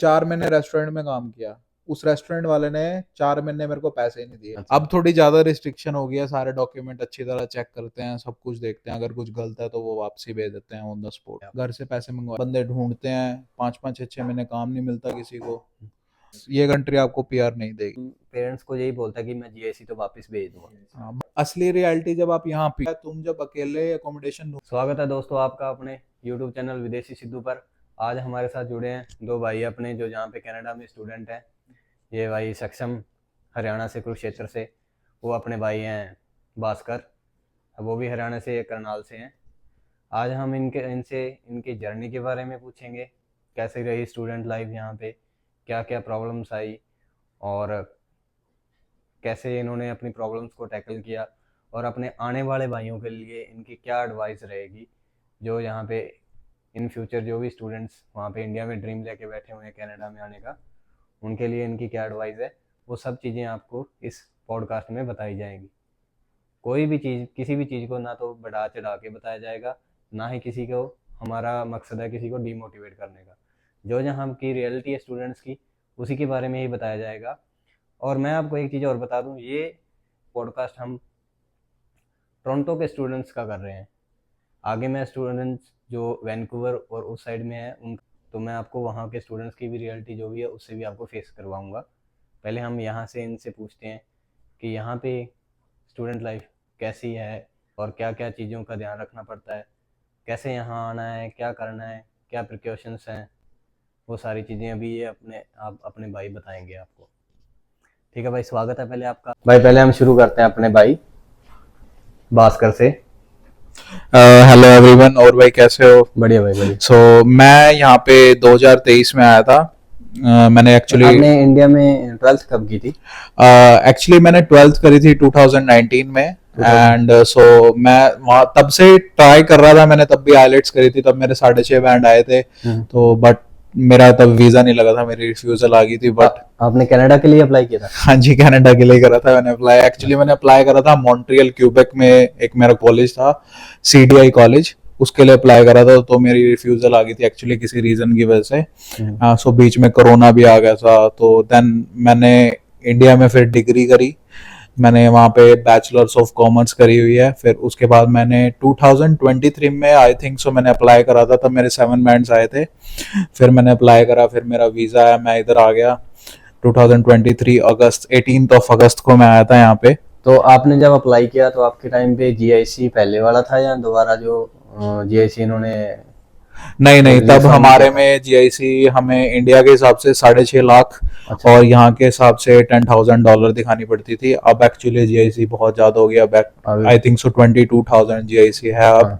4 महीने रेस्टोरेंट में काम किया, उस रेस्टोरेंट वाले ने 4 महीने मेरे को पैसे ही नहीं दिए। अच्छा। अब थोड़ी ज्यादा रिस्ट्रिक्शन हो गया, सारे डॉक्यूमेंट अच्छी तरह चेक करते हैं, सब कुछ देखते हैं, अगर कुछ गलत है तो वो वापसी भेज देते हैं ऑन द स्पॉट। घर से पैसे मंगवा, बंदे ढूंढते हैं, 5-5 6-6 महीने काम नहीं मिलता किसी को। ये कंट्री आपको पीआर नहीं देगी। पेरेंट्स को यही बोलता है कि मैं जीआईसी तो वापस भेज दूंगा। हाँ, असली रियलिटी जब आप यहाँ पे, तुम जब अकेले अकोमोडेशन। स्वागत है दोस्तों आपका अपने यूट्यूब चैनल विदेशी सिद्धू पर। आज हमारे साथ जुड़े हैं दो भाई अपने जो यहाँ पे कनाडा में स्टूडेंट हैं। ये भाई सक्षम हरियाणा से, कुरुक्षेत्र से, वो अपने भाई हैं भास्कर, वो भी हरियाणा से, करनाल से हैं। आज हम इनसे इनकी जर्नी के बारे में पूछेंगे, कैसे रही स्टूडेंट लाइफ यहाँ पे, क्या क्या प्रॉब्लम्स आई और कैसे इन्होंने अपनी प्रॉब्लम्स को टैकल किया, और अपने आने वाले भाइयों के लिए इनकी क्या एडवाइस रहेगी, जो यहाँ पे इन फ्यूचर जो भी स्टूडेंट्स वहाँ पे इंडिया में ड्रीम लेके बैठे हुए हैं कनाडा में आने का, उनके लिए इनकी क्या एडवाइस है, वो सब चीज़ें आपको इस पॉडकास्ट में बताई जाएंगी। कोई भी चीज़, किसी भी चीज़ को ना तो बढ़ा चढ़ा के बताया जाएगा, ना ही किसी को, हमारा मकसद है किसी को डीमोटिवेट करने का। जो जहाँ की रियलिटी है स्टूडेंट्स की, उसी के बारे में ही बताया जाएगा। और मैं आपको एक चीज़ और बता दूं, ये पॉडकास्ट हम टोरंटो के स्टूडेंट्स का कर रहे हैं। आगे मैं स्टूडेंट्स जो वैंकूवर और उस साइड में है उन, तो मैं आपको वहाँ के स्टूडेंट्स की भी रियलिटी जो भी है उससे भी आपको फेस करवाऊँगा। पहले हम यहाँ से इनसे पूछते हैं कि यहाँ पे स्टूडेंट लाइफ कैसी है और क्या क्या चीज़ों का ध्यान रखना पड़ता है, कैसे यहाँ आना है, क्या करना है, क्या प्रिकॉशंस हैं, वो सारी चीज़ें अभी ये अपने भाई बताएंगे आपको। ठीक है भाई, स्वागत है पहले आपका। भाई पहले हम शुरू करते हैं अपने भाई भास्कर से। हेलो एवरीवन, और भाई कैसे हो? बढ़िया भाई, बढ़िया। सो मैं यहाँ पे 2023 में आया था। मैंने एक्चुअली, आपने इंडिया में 12th कब की थी? एक्चुअली मैंने 12th करी थी 2019 में। एंड सो मैं वहाँ तब से ट्राई कर रहा था, मैंने तब भी आईलेट्स करी थी, तब मेरे 6.5 बैंड आए थे। तो बट मेरा तब वीजा नहीं लगा था, मेरी रिफ्यूजल आ गई थी। बट आपने कनाडा के लिए अप्लाई किया था? हाँ जी, कनाडा के लिए करा था मैंने अप्लाई। एक्चुअली मैंने अप्लाई करा था मॉन्ट्रियल क्यूबेक में, एक मेरा कॉलेज था CDI कॉलेज, उसके लिए अप्लाई करा था। तो मेरी रिफ्यूजल आ गई थी एक्चुअली किसी रीजन की वजह से। सो बीच में कोरोना भी आ गया था। तो देन मैंने इंडिया में फिर डिग्री करी, मैंने वहाँ पे बैचलर्स ऑफ कॉमर्स करी हुई है। फिर उसके बाद मैंने 2023 में आई थिंक सो मैंने अप्लाई करा था, तब मेरे 7 बैंड्स आए थे। फिर मैंने अप्लाई करा, फिर मेरा वीज़ा आया, मैं इधर आ गया 2023 अगस्त, 18 अगस्त को मैं आया था यहाँ पे। तो आपने जब अप्लाई किया तो आपके टाइम पे GIC पहले वाला था या दोबारा जो GIC इन्होंने? नहीं, तब हमारे में GIC हमें इंडिया के हिसाब से 6.5 लाख। अच्छा। और यहाँ के हिसाब से $10,000 दिखानी पड़ती थी। अब एक्चुअली GIC बहुत ज्यादा हो गया, आई थिंक सो 22,000 GIC है अब।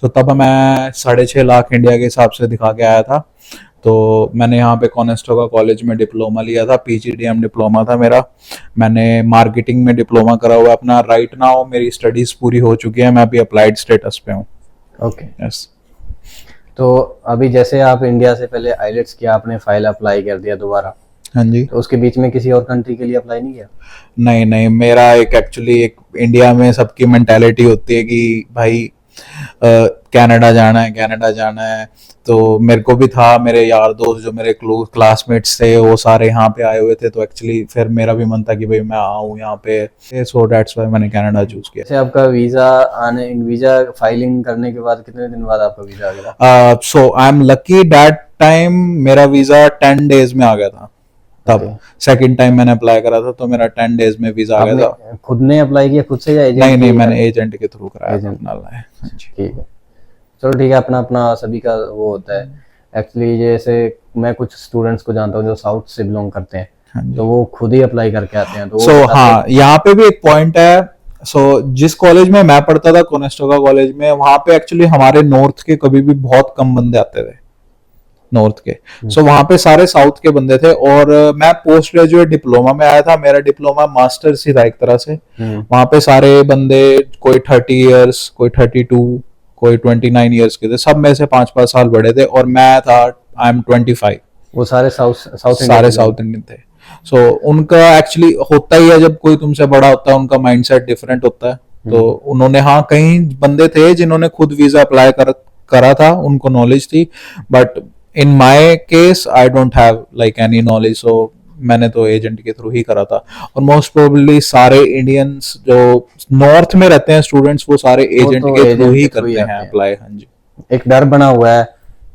तो तब मैं 6.5 लाख इंडिया के हिसाब से दिखा के आया था। तो मैंने यहाँ पे कॉनेस्टोगा कॉलेज में डिप्लोमा लिया था, PGDM डिप्लोमा था मेरा। मैंने मार्केटिंग में डिप्लोमा करा हुआ अपना। राइट नाउ मेरी स्टडीज पूरी हो चुकी है, मैं अभी अप्लाइड स्टेटस पे हूँ। Okay, yes. तो अभी जैसे आप इंडिया से पहले आईलेट्स किया, आपने फाइल अप्लाई कर दिया दोबारा। हाँ जी। तो उसके बीच में किसी और कंट्री के लिए अप्लाई नहीं किया? नहीं, मेरा एक्चुअली इंडिया में सबकी मेंटालिटी होती है कि भाई कनाडा जाना है। तो मेरे को भी था, मेरे यार दोस्त जो मेरे क्लासमेट्स थे वो सारे यहाँ पे आए हुए थे। तो एक्चुअली फिर मेरा भी मन था कि भाई मैं आऊँ यहाँ पे। सो दैट्स व्हाई मैंने कनाडा चूज किया। जैसे आपका वीजा फाइलिंग करने के बाद कितने दिन बाद आपका वीजा आ गया? So I am lucky that time मेरा वीजा 10 डेज में आ गया था। तब सेकंड टाइम मैंने अप्लाई करा था तो मेरा 10 डेज में वीजा आ गया था। खुद ने अप्लाई किया खुद से या एजेंट? नहीं, मैंने एजेंट के थ्रू कराया था अपना। ठीक है, चलो ठीक है। अपना सभी का वो होता है। एक्चुअली जैसे मैं कुछ स्टूडेंट्स को जानता हूँ जो साउथ से बिलोंग करते हैं, तो वो खुद ही अप्लाई करके आते हैं। तो हाँ, यहाँ पे भी एक पॉइंट है। जिस कॉलेज में मैं पढ़ता था, कोनेस्टोगा कॉलेज में, वहाँ पे एक्चुअली हमारे नॉर्थ के कभी भी बहुत कम बंदे आते थे, नॉर्थ के। वहाँ पे सारे साउथ के बंदे थे। और मैं पोस्ट ग्रेजुएट डिप्लोमा में आया था, मेरा डिप्लोमा मास्टर्स ही था एक तरह से। वहाँ पे सारे बंदे, कोई 30 इयर्स, कोई 32, कोई 29 इयर्स के थे। सब में से 5-5 साल बड़े थे और मैं था, आई एम 25। वो सारे साउथ इंडियन थे। सो उनका एक्चुअली होता ही है, जब कोई तुमसे बड़ा होता है उनका माइंडसेट डिफरेंट होता है। तो उन्होंने, हाँ, कई बंदे थे जिन्होंने खुद वीजा अप्लाई करा था, उनको नॉलेज थी। But in my case I don't have like any knowledge, so मैंने तो एजेंट के थ्रू ही करा था। और मोस्ट प्रोबेबली सारे इंडियंस जो नॉर्थ में रहते हैं स्टूडेंट्स, वो सारे वो एजेंट तो के थ्रू एजेंट ही के थ्रू ही करते हैं आते हैं। अप्लाई। हाँ जी, एक डर बना हुआ है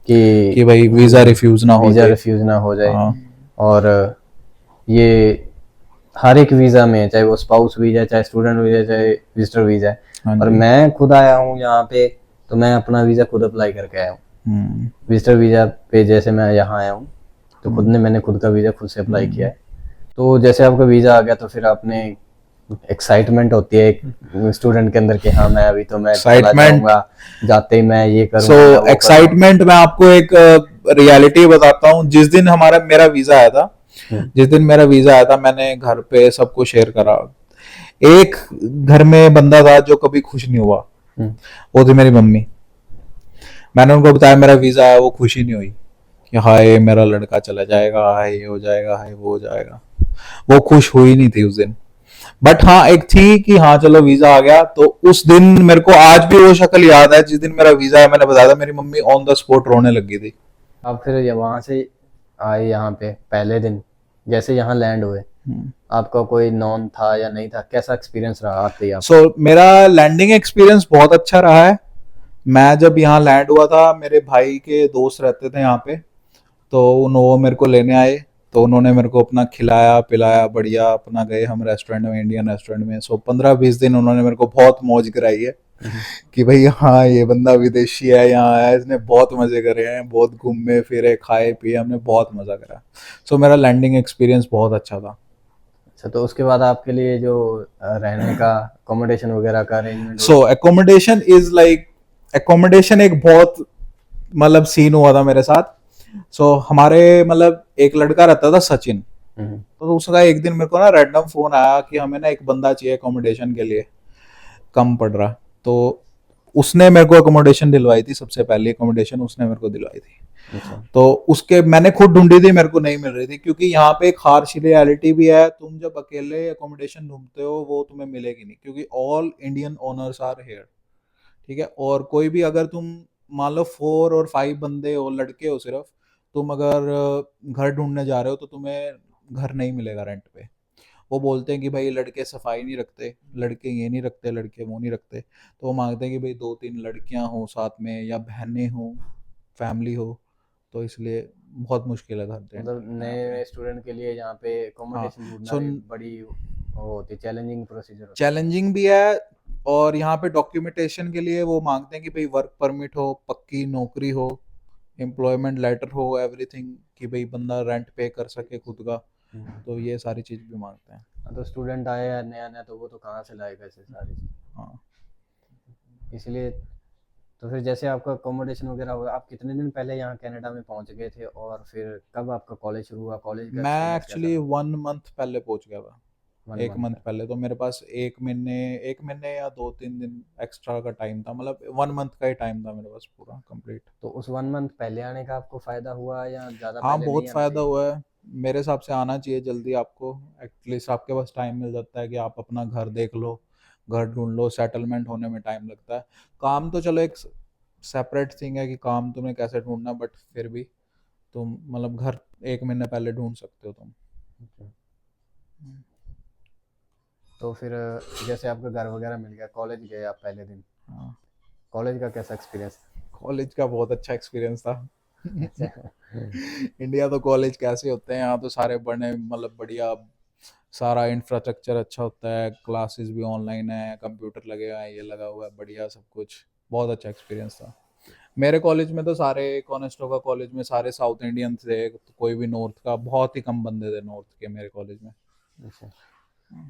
कि कि भाई वीजा रिफ्यूज ना हो वीजा जाए। रिफ्यूज ना हो जाए। हाँ और ये हर एक वीजा में, चाहे वो स्पाउस वीजा, चाहे स्टूडेंट वीजा, चाहे विजिटर वीजा है। हाँ और जी। मैं खुद आया हूँ यहाँ पे, तो मैं अपना वीजा खुद अप्लाई करके आया हूँ। विजिटर वीजा पे जैसे मैं यहाँ आया हूँ, तो मैंने खुद का वीजा खुद से अप्लाई किया है। तो जैसे आपका वीजा आ गया, तो फिर आपने एक्साइटमेंट होती है एक स्टूडेंट के अंदर कि हाँ मैं अभी तो मैं चला एक्साइटमेंट। जाऊंगा, जाते ही मैं ये सो करूंगा, मैं वो करूंगा। एक्साइटमेंट मैं आपको एक रियलिटी बताता हूँ। जिस दिन मेरा वीजा आया था, जिस दिन मेरा वीजा आया था, मैंने घर पे सबको शेयर करा। एक घर में बंदा था जो कभी खुश नहीं हुआ, वो थी मेरी मम्मी। मैंने उनको बताया मेरा वीजा आया, वो खुशी नहीं हुई कि हाय मेरा लड़का चला जाएगा, हाय ये हो जाएगा, हाय वो हो जाएगा। वो खुश हुई नहीं थी उस दिन। बट हाँ एक थी कि हाँ चलो वीजा आ गया। तो उस दिन मेरे को आज भी वो शक्ल याद है, जिस दिन मेरा वीजा आया, मैंने बताया था, मेरी मम्मी ऑन द स्पॉट रोने लगी थी। आप फिर वहां से आए यहाँ पे पहले दिन, जैसे यहाँ लैंड हुए, आपका कोई नॉन था या नहीं था? कैसा एक्सपीरियंस रहा आते ही आप? सो मेरा लैंडिंग एक्सपीरियंस बहुत अच्छा रहा है। मैं जब यहाँ लैंड हुआ था, मेरे भाई के दोस्त रहते थे यहाँ पे, तो वो मेरे को लेने आए। तो उन्होंने मेरे को अपना खिलाया पिलाया बढ़िया। अपना गए हम रेस्टोरेंट में, इंडियन रेस्टोरेंट में। सो 15-20 दिन उन्होंने मेरे को बहुत मौज कराई है कि भाई हाँ ये बंदा विदेशी है, यहाँ आया, इसने बहुत मजे करे हैं, बहुत घूमे फिरे, खाए पिए, हमने बहुत मजा करा। सो मेरा लैंडिंग एक्सपीरियंस बहुत अच्छा था। अच्छा, तो उसके बाद आपके लिए जो रहने का अकोमोडेशन वगैरह का arrangement so accommodation is like, accommodation एक बहुत मतलब सीन हुआ था मेरे साथ। सो हमारे मतलब एक लड़का रहता था सचिन। तो उसका एक दिन मेरे को ना रैंडम फोन आया कि हमें ना एक बंदा चाहिए अकोमोडेशन के लिए, कम पड़ रहा। तो उसने मेरे को अकोमोडेशन दिलवाई थी, सबसे पहली अकोमोडेशन उसने मेरे को दिलवाई थी। तो उसके मैंने खुद ढूंढी थी, मेरे को नहीं मिल रही थी, क्योंकि यहाँ पे एक हार्श रियलिटी भी है। तुम जब अकेले अकोमोडेशन ढूंढते हो वो तुम्हें मिलेगी नहीं, क्योंकि all Indian owners are here. ठीक है, और कोई भी अगर तुम मान लो 4 और 5 बंदे हो, लड़के हो सिर्फ, तुम अगर घर ढूंढने जा रहे हो तो तुम्हें घर नहीं मिलेगा रेंट पे। वो बोलते हैं कि भाई लड़के सफाई नहीं रखते, लड़के ये नहीं रखते, लड़के वो नहीं रखते। तो वो मांगते हैं कि भाई 2-3 लड़कियां हो साथ में, या बहनें हो, फैमिली हो। तो इसलिए बहुत मुश्किल है घर रेंट मतलब मिलना यहाँ पे। नए स्टूडेंट के लिए यहाँ पे हाँ, अकोमोडेशन ढूंढना सो भी बड़ी वो होती है, चैलेंजिंग प्रोसीजर होता है। चैलेंजिंग भी है। और यहाँ पे डॉक्यूमेंटेशन के लिए वो मांगते हैं कि भाई वर्क परमिट हो, पक्की नौकरी हो, एम्प्लॉयमेंट लेटर हो, एवरीथिंग, कि भाई बंदा रेंट पे कर सके खुद का। तो ये सारी चीज भी मांगते हैं। हाँ, तो स्टूडेंट आए हैं नया नया, तो वो तो कहाँ से लाएगा ऐसे सारी चीज़? हाँ, इसलिए तो फिर जैसे आपका अकोमोडेशन वगैरह हुआ, आप कितने दिन पहले यहाँ कनाडा में पहुँच गए थे, और फिर कब आपका कॉलेज शुरू हुआ? कॉलेज का मैं एक्सपीरियंस कैसा एक्चुअली रहा? 1 मंथ पहले पहुंच गया था। 1 मंथ मंथ पहले तो मेरे पास 1 महीने या 2-3 दिन एक्स्ट्रा का टाइम था, मतलब 1 मंथ का ही टाइम था मेरे पास पूरा कंप्लीट। तो उस 1 मंथ पहले आने का आपको फ़ायदा हुआ या ज़्यादा हाँ पहले नहीं बहुत आना फायदा चाहिए? हुआ है। मेरे हिसाब से आना चाहिए जल्दी आपको। एटलीस्ट आपके पास टाइम मिल जाता है कि आप अपना घर देख लो, घर ढूंढ लो। सेटलमेंट होने में टाइम लगता है। काम तो चलो एक सेपरेट थिंग है कि काम तुम्हें कैसे ढूंढना, बट फिर भी तुम मतलब घर 1 महीने पहले ढूंढ सकते हो तुम। अच्छा। तो फिर जैसे आपका घर वगैरह मिल गया, कॉलेज गए आप पहले दिन, हाँ, कॉलेज का कैसा एक्सपीरियंस? कॉलेज का बहुत अच्छा एक्सपीरियंस था। अच्छा। इंडिया तो कॉलेज कैसे होते हैं, यहाँ तो सारे बड़े मतलब बढ़िया, सारा इंफ्रास्ट्रक्चर अच्छा होता है, क्लासेस भी ऑनलाइन है, कंप्यूटर लगे हुए हैं, ये लगा हुआ है, बढ़िया सब कुछ। बहुत अच्छा एक्सपीरियंस था। मेरे कॉलेज में तो सारे, कॉनेस्टोगा कॉलेज में सारे साउथ इंडियन थे, तो कोई भी नॉर्थ का, बहुत ही कम बंदे थे नॉर्थ के मेरे कॉलेज में। अच्छा,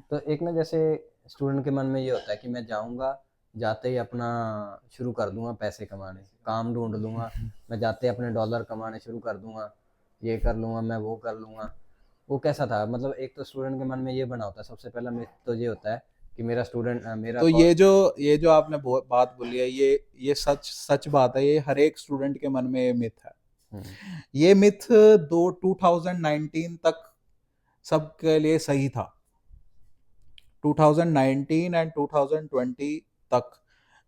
तो एक ना जैसे स्टूडेंट के मन में ये होता है कि मैं जाऊंगा, जाते ही अपना शुरू कर दूंगा पैसे कमाने, काम ढूंढ लूंगा, मैं जाते ही अपने डॉलर कमाने शुरू कर दूंगा, ये कर लूंगा, मैं वो कर लूंगा। वो कैसा था? मतलब एक तो स्टूडेंट के मन में ये बना होता है, सबसे पहला मिथ तो ये होता है कि मेरा स्टूडेंट मेरा तो ये जो आपने बात बोली है, ये सच सच बात है। ये हर एक स्टूडेंट के मन में ये मिथ है। हम्म, ये मिथ 2019 तक सबके लिए सही था। 2019 एंड 2020 तक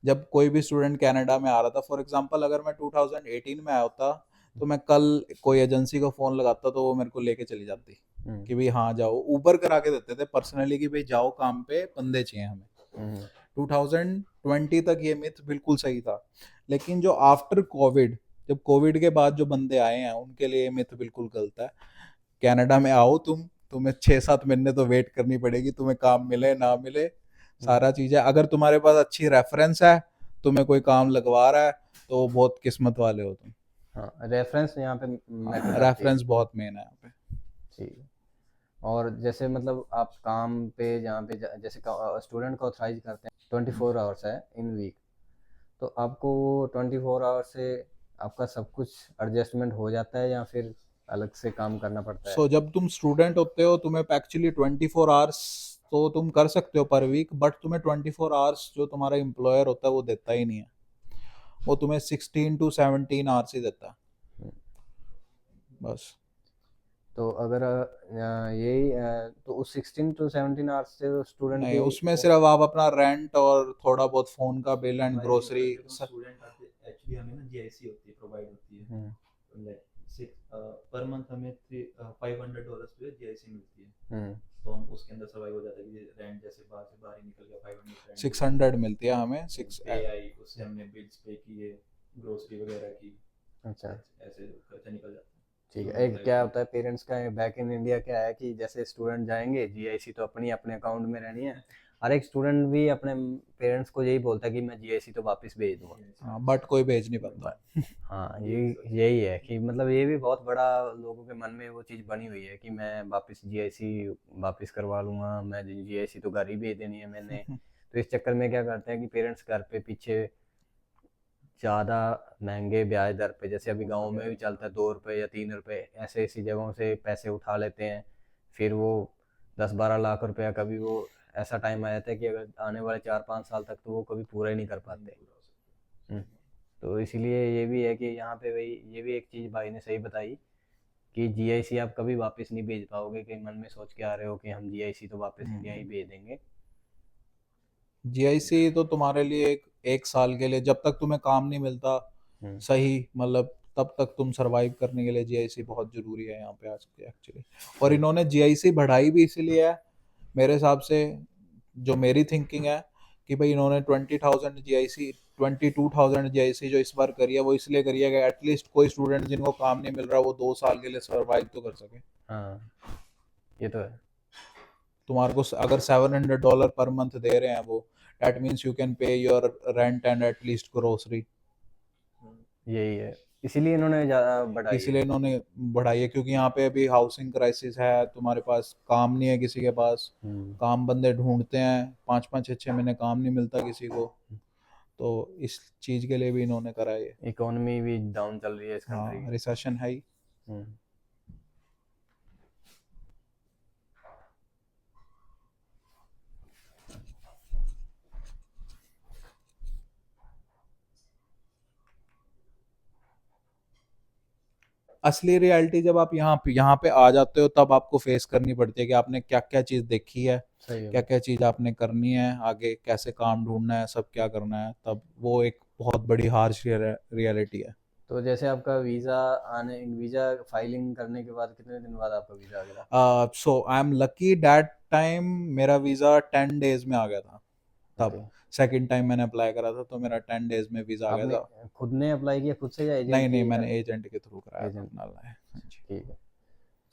जब कोई भी स्टूडेंट कनाडा में आ रहा था, फॉर एग्जांपल अगर मैं 2018 में आया होता, तो मैं कल कोई एजेंसी को फ़ोन लगाता तो वो मेरे को लेके चली जाती कि भाई हाँ जाओ, ऊबर करा के देते थे पर्सनली कि भाई जाओ काम पे, बंदे चाहिए हमें। 2020 तक ये मिथ बिल्कुल सही था, लेकिन जो आफ्टर कोविड, जब कोविड के बाद जो बंदे आए हैं उनके लिए ये मिथ बिल्कुल गलत है। कनाडा में आओ तुम्हें 6-7 महीने तो वेट करनी पड़ेगी, तुम्हें काम मिले ना मिले, सारा चीज़ है। अगर तुम्हारे पास अच्छी रेफरेंस है, तुम्हें कोई काम लगवा रहा है, तो बहुत किस्मत वाले हो तुम। हाँ, रेफरेंस यहाँ पे मैटर करती है। रेफरेंस बहुत मेन है यहाँ पे। ठीक है। और जैसे मतलब आप काम पे जहाँ पे जैसे स्टूडेंट को ऑथराइज करते हैं 24 आवर्स है इन वीक, तो आपको वो 24 आवर्स से आपका सब कुछ एडजस्टमेंट हो जाता है या फिर अलग से काम करना पड़ता है? सो जब तुम स्टूडेंट होते हो तुम्हें एक्चुअली 24 आवर्स तो तुम कर सकते हो पर वीक, बट तुम्हें 24 आवर्स जो तुम्हारा एम्प्लॉयर होता है वो देता ही नहीं है, वो तुम्हें 16 to 17 आवर्स ही देता है हम्म, बस। तो अगर यही तो उस 16 to 17 आवर्स से स्टूडेंट नहीं, की उसमें सिर्फ आप अपना रेंट और थोड़ा बहुत फोन का बिल एंड हमारे ग्रोसरी। जब हम स्टूडेंट आते एक्चुअली हमें ना जीआईसी होती है, प्रोवाइड होती है। लाइक पर मंथ हमें $500 पे जीआईसी मिलती है, तो हम उसके अंदर सर्वाइव हो जाता है कि रेंट जैसे बाहर से बाहर ही निकल गया, 500 रेंट 600 मिलती है हमें, पे आई, उससे हमने बिल्स पे किए, ग्रोसरी वगैरह की, अच्छा ऐसे खर्चा निकल जाता है। ठीक तो है। एक मतलब क्या होता है पेरेंट्स का बैक इन इंडिया क्या है कि जैसे स्टूडेंट जाएंगे जीआईसी तो अपनी अपने अकाउंट में रहनी है, हर एक स्टूडेंट भी अपने पेरेंट्स को यही बोलता है कि मैं जीआईसी तो वापस भेज दूंगा। हाँ, बट कोई भेज नहीं पाता। हाँ, यही है कि मतलब ये भी बहुत बड़ा लोगों के मन में वो चीज़ बनी हुई है कि मैं वापस जीआईसी वापस करवा लूँगा, मैं जीआईसी तो घर ही भेज देनी है मैंने। तो इस चक्कर में क्या करते हैं कि पेरेंट्स घर पे पीछे ज़्यादा महंगे ब्याज दर पे, जैसे अभी गाँव में भी चलता है 2 रुपये या 3 रुपये, ऐसे ऐसी जगहों से पैसे उठा लेते हैं। फिर वो 10-12 लाख रुपया कभी वो ऐसा टाइम आ जाता है कि अगर आने वाले 4-5 साल तक तो वो कभी पूरा ही नहीं कर पाते। तो इसीलिए ये भी है कि यहाँ पे वही ये भी एक चीज़ भाई ने सही बताई कि जीआईसी आप कभी वापस नहीं भेज पाओगे, कि मन में सोच के आ रहे हो कि हम जीआईसी तो वापस इंडिया ही भेज देंगे। जीआईसी तो तुम्हारे लिए एक साल के लिए, जब तक तुम्हें काम नहीं मिलता सही, मतलब तब तक तुम सरवाइव करने के लिए जीआईसी बहुत जरूरी है यहाँ पे आज के एक्चुअली। और इन्होंने जीआईसी बढ़ाई भी इसीलिए है मेरे हिसाब से, जो मेरी थिंकिंग है कि भाई इन्होंने 20,000 जीआईसी 22,000 जीआईसी जो इस बार करी है वो इसलिए करी है कि एटलीस्ट कोई स्टूडेंट जिनको काम नहीं मिल रहा वो 2 साल के लिए सरवाइव तो कर सके। हाँ, ये तो है। तुम्हारे को अगर $700 पर मंथ दे रहे हैं वो, that means you can pay your rent and at least grocery. यही है, इसीलिए इन्होंने ज़्यादा बढ़ाई है। इसीलिए इन्होंने बढ़ाई है क्योंकि यहाँ पे अभी हाउसिंग क्राइसिस है, तुम्हारे पास काम नहीं है किसी के पास, काम बंदे ढूंढते हैं, 5-5 6-6 महीने काम नहीं मिलता किसी को, तो इस चीज के लिए भी इन्होंने करा है। इकोनॉमी भी डाउन चल रही है इस कंट्री हाँ, की। रिसेशन है ही। असली रियलिटी जब आप यहाँ पे आ जाते हो तब आपको फेस करनी पड़ती है कि आपने क्या क्या चीज़ देखी है, सही क्या है। क्या चीज़ आपने करनी है, आगे कैसे काम ढूंढना है, सब क्या करना है, तब वो एक बहुत बड़ी हार्श रियलिटी है। तो जैसे आपका वीज़ा फाइलिंग करने के बाद कितने दिन बाद आपका वीज़ा आ गया? So I am lucky that time मेरा वीज़ा 10 डेज में आ गया था तब। ओके। सेकंड टाइम मैंने अप्लाई करा था तो मेरा 10 डेज में वीज़ा आ गया आपने था। खुद ने अप्लाई किया खुद से या एजेंट नहीं नहीं, की मैंने हेल्प? एजेंट के थ्रू कराया था एजेंट। अपना लाया। हाँ जी। ठीक है।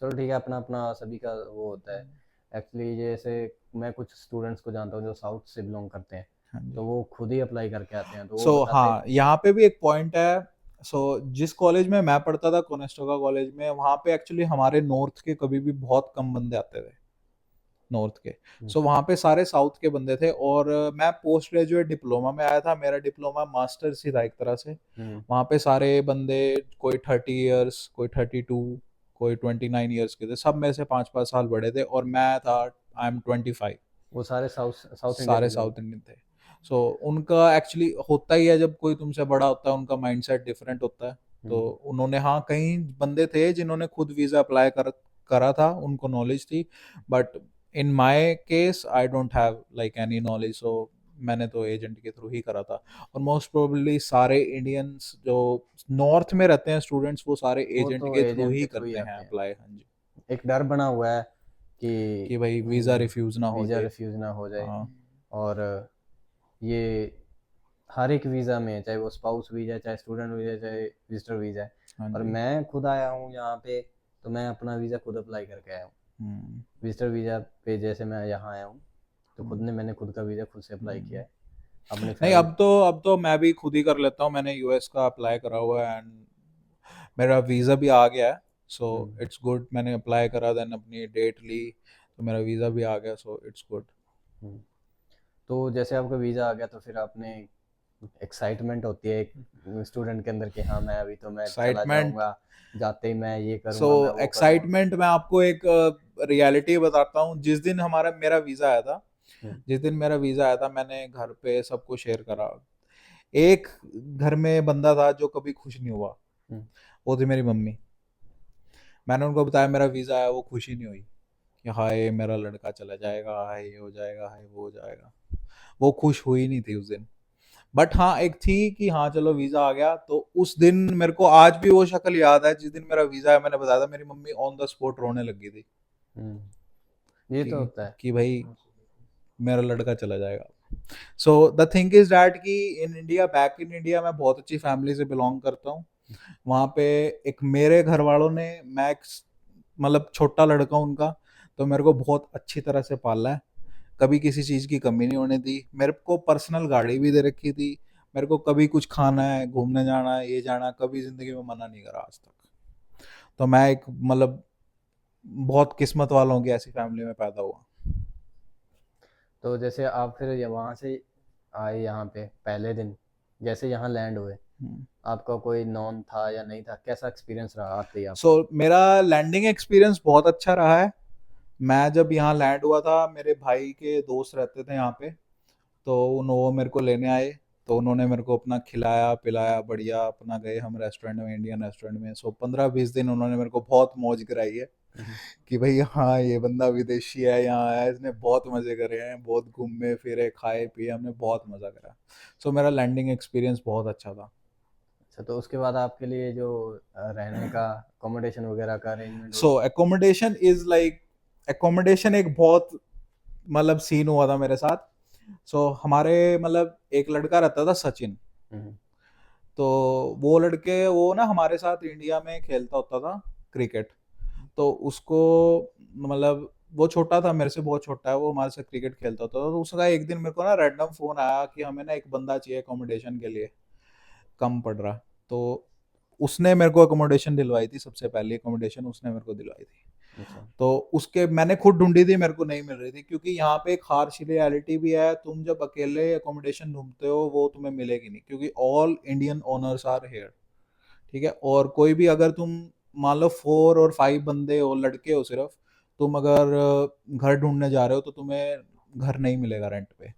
चलो ठीक है, अपना अपना सभी का वो होता है। एक्चुअली जैसे मैं कुछ स्टूडेंट्स को जानता हूँ जो साउथ से बिलोंग करते हैं, हाँ जी। तो वो खुद ही अप्लाई करके आते हैं, तो वो सो बताते हाँ, यहाँ पे भी एक पॉइंट है। सो जिस कॉलेज में मैं पढ़ता था, कोनेस्टोगा कॉलेज में, वहाँ पे एक्चुअली हमारे नॉर्थ के कभी भी बहुत कम बंदे आते थे, नॉर्थ के। सो वहाँ पे सारे साउथ के बंदे थे, और मैं पोस्ट ग्रेजुएट डिप्लोमा में आया था, मेरा डिप्लोमा मास्टर्स ही था एक तरह से। वहाँ पे सारे बंदे कोई 30 ईयर्स, कोई 32, कोई 29 ईयर्स के थे, सब में से 5-5 साल बड़े थे, और मैं था आई एम 25। वो सारे साउथ साउथ इंडिया सारे के लोग। साउथ इंडियन थे। सो उनका एक्चुअली होता ही है, जब कोई तुमसे बड़ा होता है उनका माइंडसेट डिफरेंट होता है। तो उन्होंने, हाँ, कई बंदे थे जिन्होंने खुद वीज़ा अप्लाई करा था, उनको नॉलेज थी, but in my case I don't have like any knowledge. So मैंने तो एजेंट के थ्रू ही करा था। और मोस्ट प्रोबेबली सारे इंडियंस जो नॉर्थ में रहते हैं स्टूडेंट्स, वो सारे वो एजेंट तो के थ्रू एजेंट ही के थ्रू ही करते हैं आते हैं। अप्लाई। हाँ जी, एक डर बना हुआ है कि कि भाई वीज़ा रिफ्यूज़ ना हो वीज़ा जाए। रिफ्यूज़ ना हो जाए। हाँ और ये हर एक वीज़ा में, चाहे वो स्पाउस वीज़ा है, चाहे स्टूडेंट वीज़ा है, चाहे विजिटर वीज़ा है। हाँ और जी। मैं खुद आया हूँ यहाँ पे, तो मैं अपना वीज़ा खुद अप्लाई करके आया हूँ। हम्म, विजिटर वीज़ा पे जैसे मैं यहाँ आया हूँ, तो हम्म, मैंने खुद का वीज़ा खुद से अप्लाई किया हम्म। है अपनी नहीं, फैमिली। अब तो मैं भी खुद ही कर लेता हूँ। मैंने यूएस का अप्लाई करा हुआ है एंड मेरा वीज़ा भी आ गया है, सो इट्स गुड। मैंने अप्लाई करा, देन अपनी डेट ली, तो मेरा वीज़ा भी आ गया, सो इट्स गुड। तो जैसे आपका वीज़ा आ गया, तो फिर आपने एक्साइटमेंट होती है एक स्टूडेंट के अंदर कि हाँ मैं अभी तो मैं चला एक्साइटमेंट, जाऊंगा, जाते ही मैं ये सो करूंगा, मैं वो करूंगा। एक्साइटमेंट मैं आपको एक रियलिटी बताता हूँ। जिस दिन हमारा मेरा वीज़ा आया था, हम्म, जिस दिन मेरा वीज़ा आया था, मैंने घर पे सबको शेयर करा। एक घर में बंदा था जो कभी खुश नहीं हुआ, हम्म, वो थी मेरी मम्मी। मैंने उनको बताया मेरा वीज़ा आया, वो खुशी नहीं हुई कि हाय मेरा लड़का चला जाएगा, हाय ये हो जाएगा, हाय वो हो जाएगा। वो खुश हुई नहीं थी उस दिन। बट हाँ, एक थी कि हाँ चलो वीज़ा आ गया। तो उस दिन मेरे को आज भी वो शक्ल याद है, जिस दिन मेरा वीज़ा आया। मैंने बताया था, मेरी मम्मी ऑन द स्पॉट रोने लगी थी ये तो कि होता है। भाई मेरा लड़का चला जाएगा। So the thing is that कि in India, back in India, मैं बहुत अच्छी फैमिली से बिलोंग करता हूँ। वहाँ पे एक मेरे घर वालों ने, मैं मतलब छोटा लड़का हूं उनका, तो मेरे को बहुत अच्छी तरह से पाला है। कभी किसी चीज़ की कमी नहीं होने दी। मेरे को पर्सनल गाड़ी भी दे रखी थी। मेरे को कभी कुछ खाना है, घूमने जाना है, ये जाना, कभी ज़िंदगी में मना नहीं करा आज तक। तो मैं एक मतलब बहुत किस्मत वालों की ऐसी फैमिली में पैदा हुआ। तो जैसे आप फिर वहाँ से आए यहाँ पे पहले दिन, जैसे यहाँ लैंड हुए, आपका कोई नॉन था या नहीं था, कैसा एक्सपीरियंस रहा आते ही सो आपका? मेरा लैंडिंग एक्सपीरियंस बहुत अच्छा रहा है। मैं जब यहाँ लैंड हुआ था, मेरे भाई के दोस्त रहते थे यहाँ पे, तो वो मेरे को लेने आए। तो उन्होंने मेरे को अपना खिलाया पिलाया बढ़िया। अपना गए हम रेस्टोरेंट में, इंडियन रेस्टोरेंट में। सो 15-20 दिन उन्होंने मेरे को बहुत मौज कराई है हम्म, कि भाई हाँ ये बंदा विदेशी है, यहाँ आया है, इसने बहुत मज़े करे हैं, बहुत घूमे फिरे, खाए पिए, हमने बहुत मज़ा करा। सो मेरा लैंडिंग एक्सपीरियंस बहुत अच्छा था। अच्छा, तो उसके बाद आपके लिए जो रहने का अकोमोडेशन वगैरह का अरेंजमेंट सो हुआ? एकोमोडेशन इज लाइक, एकोमोडेशन एक बहुत मतलब सीन हुआ था मेरे साथ। सो हमारे मतलब एक लड़का रहता था सचिन। हम्म, तो वो लड़के, वो ना हमारे साथ इंडिया में खेलता होता था क्रिकेट। तो उसको मतलब, वो छोटा था, मेरे से बहुत छोटा है, वो हमारे साथ क्रिकेट खेलता होता था। तो उसका एक दिन मेरे को ना रैंडम फोन आया कि हमें ना एक बंदा चाहिए अकोमोडेशन के लिए, कम पड़ रहा। तो उसने मेरे को अकोमोडेशन दिलवाई थी, सबसे पहली अकोमोडेशन उसने मेरे को दिलवाई थी। अच्छा। तो उसके मैंने खुद ढूंढी थी, मेरे को नहीं मिल रही थी, क्योंकि यहाँ पे एक हार्श रियलिटी भी है। तुम जब अकेले अकोमोडेशन ढूंढते हो, वो तुम्हें मिलेगी नहीं, क्योंकि all Indian owners are here. ठीक है, और कोई भी अगर तुम मान लो 4 और 5 बंदे हो, लड़के हो सिर्फ, तुम अगर घर ढूंढने जा रहे हो, तो तुम्हें घर नहीं मिलेगा रेंट पे।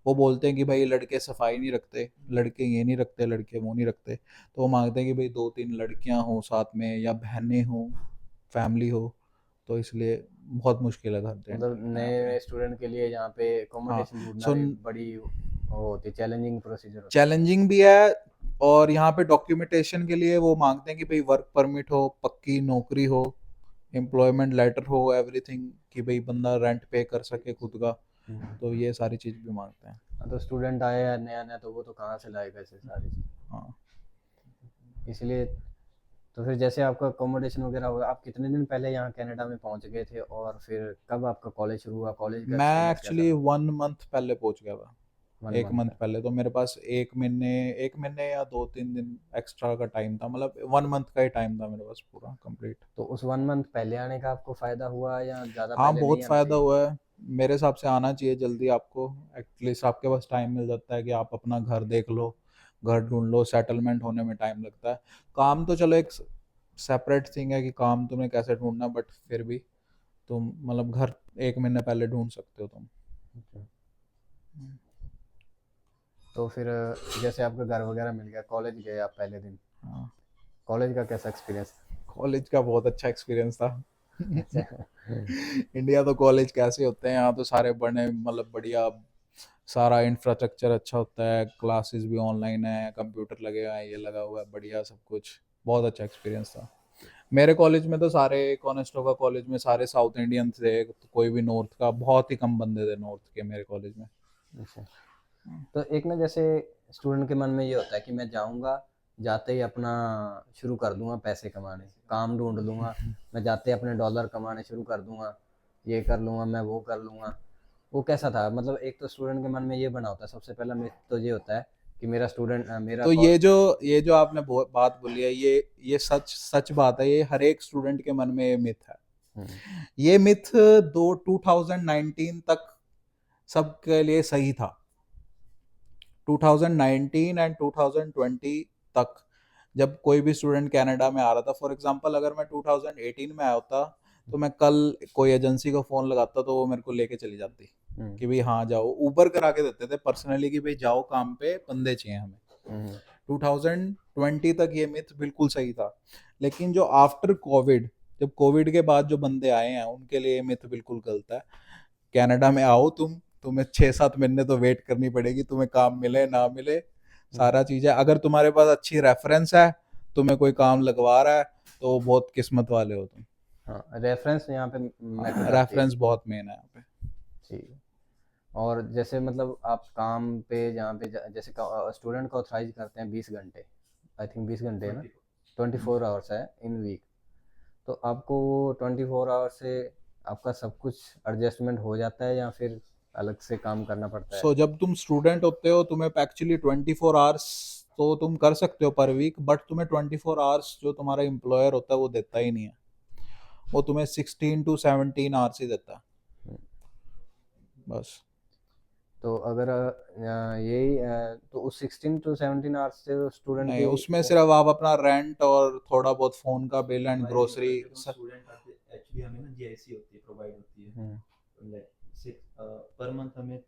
वो बोलते हैं कि भाई लड़के सफाई नहीं रखते, लड़के ये नहीं रखते, लड़के वो नहीं रखते। तो वो मांगते हैं कि भाई 2-3 लड़कियां हो साथ में, या बहनें हो, फैमिली हो। तो इसलिए बहुत मुश्किल है घर रेंट मतलब मिलना यहाँ पे। नए स्टूडेंट के लिए यहाँ पे हाँ, अकोमोडेशन ढूंढना सो भी बड़ी वो होती है, चैलेंजिंग प्रोसीजर होता है। चैलेंजिंग भी है। और यहाँ पे डॉक्यूमेंटेशन के लिए वो मांगते हैं कि भाई वर्क परमिट हो, पक्की नौकरी हो, एम्प्लॉयमेंट लेटर हो, एवरीथिंग, कि भाई बंदा रेंट पे कर सके खुद का। तो ये सारी चीज़ भी मांगते हैं। हाँ, तो स्टूडेंट आया है नया नया, तो वो तो कहाँ से लाएगा ऐसे सारी चीज़, हाँ, इसलिए। तो फिर जैसे आपका अकोमोडेशन वगैरह हुआ, आप कितने दिन पहले यहाँ कनाडा में पहुँच गए थे, और फिर कब आपका कॉलेज शुरू हुआ, कॉलेज का मैं एक्सपीरियंस कैसा एक्चुअली रहा? 1 मंथ पहले पहुंच गया था। वन एक मंथ मंथ है। पहले तो मेरे पास 1 महीने, 1 महीने या 2-3 दिन एक्स्ट्रा का टाइम था। मतलब 1 मंथ का ही टाइम था मेरे पास पूरा कंप्लीट। तो उस वन मंथ पहले आने का आपको फ़ायदा हुआ, या ज़्यादा हाँ, पहले नहीं बहुत आना फ़ायदा चाहिए? हुआ है। मेरे हिसाब से आना चाहिए जल्दी आपको। एटलीस्ट आपके पास टाइम मिल जाता है कि आप अपना घर देख लो, घर ढूंढ लो। सेटलमेंट होने में टाइम लगता है। काम तो चलो एक सेपरेट थिंग है कि काम तुम्हें कैसे ढूंढना, बट फिर भी तुम मतलब घर 1 महीने पहले ढूंढ सकते हो तुम। अच्छा। तो फिर जैसे आपका घर वगैरह मिल गया, कॉलेज गए आप पहले दिन, हाँ, कॉलेज का कैसा एक्सपीरियंस? कॉलेज का बहुत अच्छा एक्सपीरियंस था। अच्छा। इंडिया तो कॉलेज कैसे होते हैं, यहाँ तो सारे बड़े मतलब बढ़िया सारा इंफ्रास्ट्रक्चर अच्छा होता है, क्लासेस भी ऑनलाइन है, कंप्यूटर लगे हुए हैं, ये लगा हुआ है, बढ़िया सब कुछ। बहुत अच्छा एक्सपीरियंस था। मेरे कॉलेज में तो सारे कॉनेस्टोगा कॉलेज में सारे साउथ इंडियन थे, तो कोई भी नॉर्थ का, बहुत ही कम बंदे थे नॉर्थ के मेरे कॉलेज में। अच्छा। तो एक ना जैसे स्टूडेंट के मन में ये होता है कि मैं जाऊंगा, जाते ही अपना शुरू कर दूंगा पैसे कमाने, काम ढूंढ लूंगा, मैं जाते ही अपने डॉलर कमाने शुरू कर दूंगा, ये कर लूंगा, मैं वो कर लूंगा। वो कैसा था, मतलब एक तो स्टूडेंट के मन में ये बना होता है, सबसे पहला मिथ तो ये होता है कि मेरा स्टूडेंट मेरा तो ये जो आपने बात बोली है, ये सच सच बात है, ये हर एक स्टूडेंट के मन में ये मिथ है। ये मिथ 2019 तक सबके लिए सही था। 2019 एंड 2020 तक जब कोई भी स्टूडेंट कनाडा में आ रहा था, फॉर एग्जांपल अगर मैं 2018 में आया होता, तो मैं कल कोई एजेंसी को फ़ोन लगाता तो वो मेरे को लेके चली जाती कि भाई हाँ जाओ, ऊबर करा के देते थे पर्सनली कि भाई जाओ काम पे, बंदे चाहिए हमें। 2020 तक ये मिथ बिल्कुल सही था। लेकिन जो आफ्टर कोविड, जब कोविड के बाद जो बंदे आए हैं, उनके लिए ये मिथ बिल्कुल गलत है। कनाडा में आओ तुम्हें 6-7 महीने तो वेट करनी पड़ेगी, तुम्हें काम मिले ना मिले, सारा चीज़ है। अगर तुम्हारे पास अच्छी रेफरेंस है, तुम्हें कोई काम लगवा रहा है, तो बहुत किस्मत वाले हो तुम। हाँ, रेफरेंस यहाँ पे मैटर करती है। रेफरेंस बहुत मेन है यहाँ पे। ठीक है। और जैसे मतलब आप काम पे जहाँ पे जैसे स्टूडेंट को ऑथराइज करते हैं 20 घंटे, आई थिंक 20 घंटे है ना, 24 आवर्स है इन वीक। तो आपको वो 24 आवर्स से आपका सब कुछ एडजस्टमेंट हो जाता है या फिर अलग से काम करना पड़ता है? सो जब तुम स्टूडेंट होते हो, तुम्हें एक्चुअली 24 आवर्स तो तुम कर सकते हो पर वीक, बट तुम्हें 24 आवर्स जो तुम्हारा एम्प्लॉयर होता है वो देता ही नहीं है। वो तुम्हें 16 to 17 आवर्स ही देता है बस। तो अगर यही तो उस 16 to 17 आवर्स से स्टूडेंट नहीं, की उसमें सिर्फ आप अपना रेंट और थोड़ा बहुत फोन का बिल एंड ग्रोसरी। स्टूडेंट आते एक्चुअली हमें ना जीआईसी होती है, प्रोवाइड होती है, लाइक पर मंथ हमें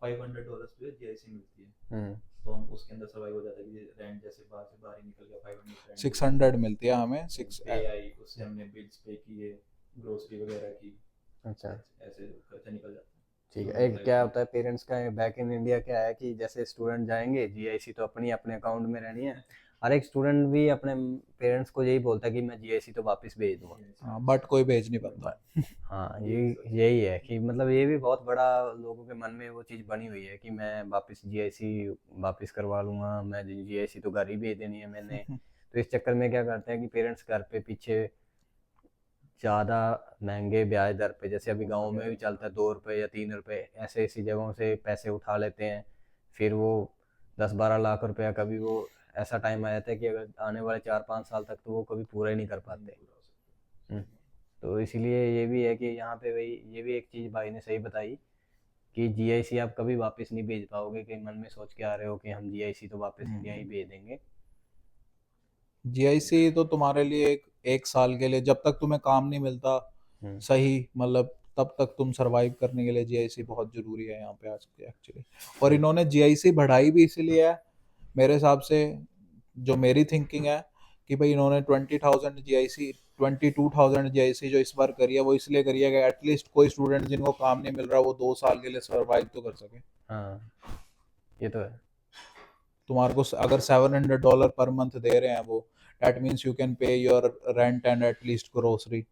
$500 पे जीआईसी मिलती है। तो हम उसके अंदर सर्वाइव हो जाता है कि रेंट जैसे बाहर से बाहर ही निकल गया, 500 600 मिलती है हमें, पे आई, उससे हमने बिल्स पे किए, ग्रोसरी वगैरह की, अच्छा ऐसे खर्चा निकल जाता है। ठीक है। एक क्या होता है पेरेंट्स का बैक इन इंडिया क्या है कि जैसे स्टूडेंट जाएंगे, जीआईसी तो अपनी अपने अकाउंट में रहनी है, हर एक स्टूडेंट भी अपने पेरेंट्स को यही बोलता है कि मैं जीआईसी तो वापस भेज दूंगा। हाँ, बट कोई भेज नहीं पाता। हाँ, यही है कि मतलब ये भी बहुत बड़ा लोगों के मन में वो चीज़ बनी हुई है कि मैं वापस जीआईसी वापस करवा लूँगा, मैं जीआईसी तो घर ही भेज देनी है मैंने। तो इस चक्कर में क्या करते हैं कि पेरेंट्स घर पे पीछे ज़्यादा महंगे ब्याज दर पे, जैसे अभी गाँव में भी चलता है 2 रुपये या 3 रुपये, ऐसे ऐसी जगहों से पैसे उठा लेते हैं। फिर वो 10-12 लाख रुपया, कभी वो ऐसा टाइम आ जाता है कि अगर आने वाले 4-5 साल तक तो वो कभी पूरा ही नहीं कर पाते। तो इसीलिए ये भी है कि यहाँ पे वही, ये भी एक चीज़ भाई ने सही बताई कि जीआईसी आप कभी वापस नहीं भेज पाओगे, कि मन में सोच के आ रहे हो कि हम जीआईसी तो वापस इंडिया ही भेज देंगे। जीआईसी तो तुम्हारे लिए एक साल के लिए, जब तक तुम्हें काम नहीं मिलता सही, मतलब तब तक तुम सरवाइव करने के लिए जीआईसी बहुत जरूरी है यहाँ पे आज के एक्चुअली। और इन्होंने जीआईसी बढ़ाई भी इसीलिए है मेरे हिसाब से, जो मेरी थिंकिंग है, कि भाई इन्होंने 20,000 जीआईसी 22,000 जीआईसी जो इस बार करी है, वो इसलिए करी है कि एटलीस्ट कोई स्टूडेंट जिनको काम नहीं मिल रहा वो 2 साल के लिए सरवाइव तो कर सके। हाँ, ये तो है। तुम्हारे को अगर $700 पर मंथ दे रहे हैं वो, that means you can pay your rent and at least grocery.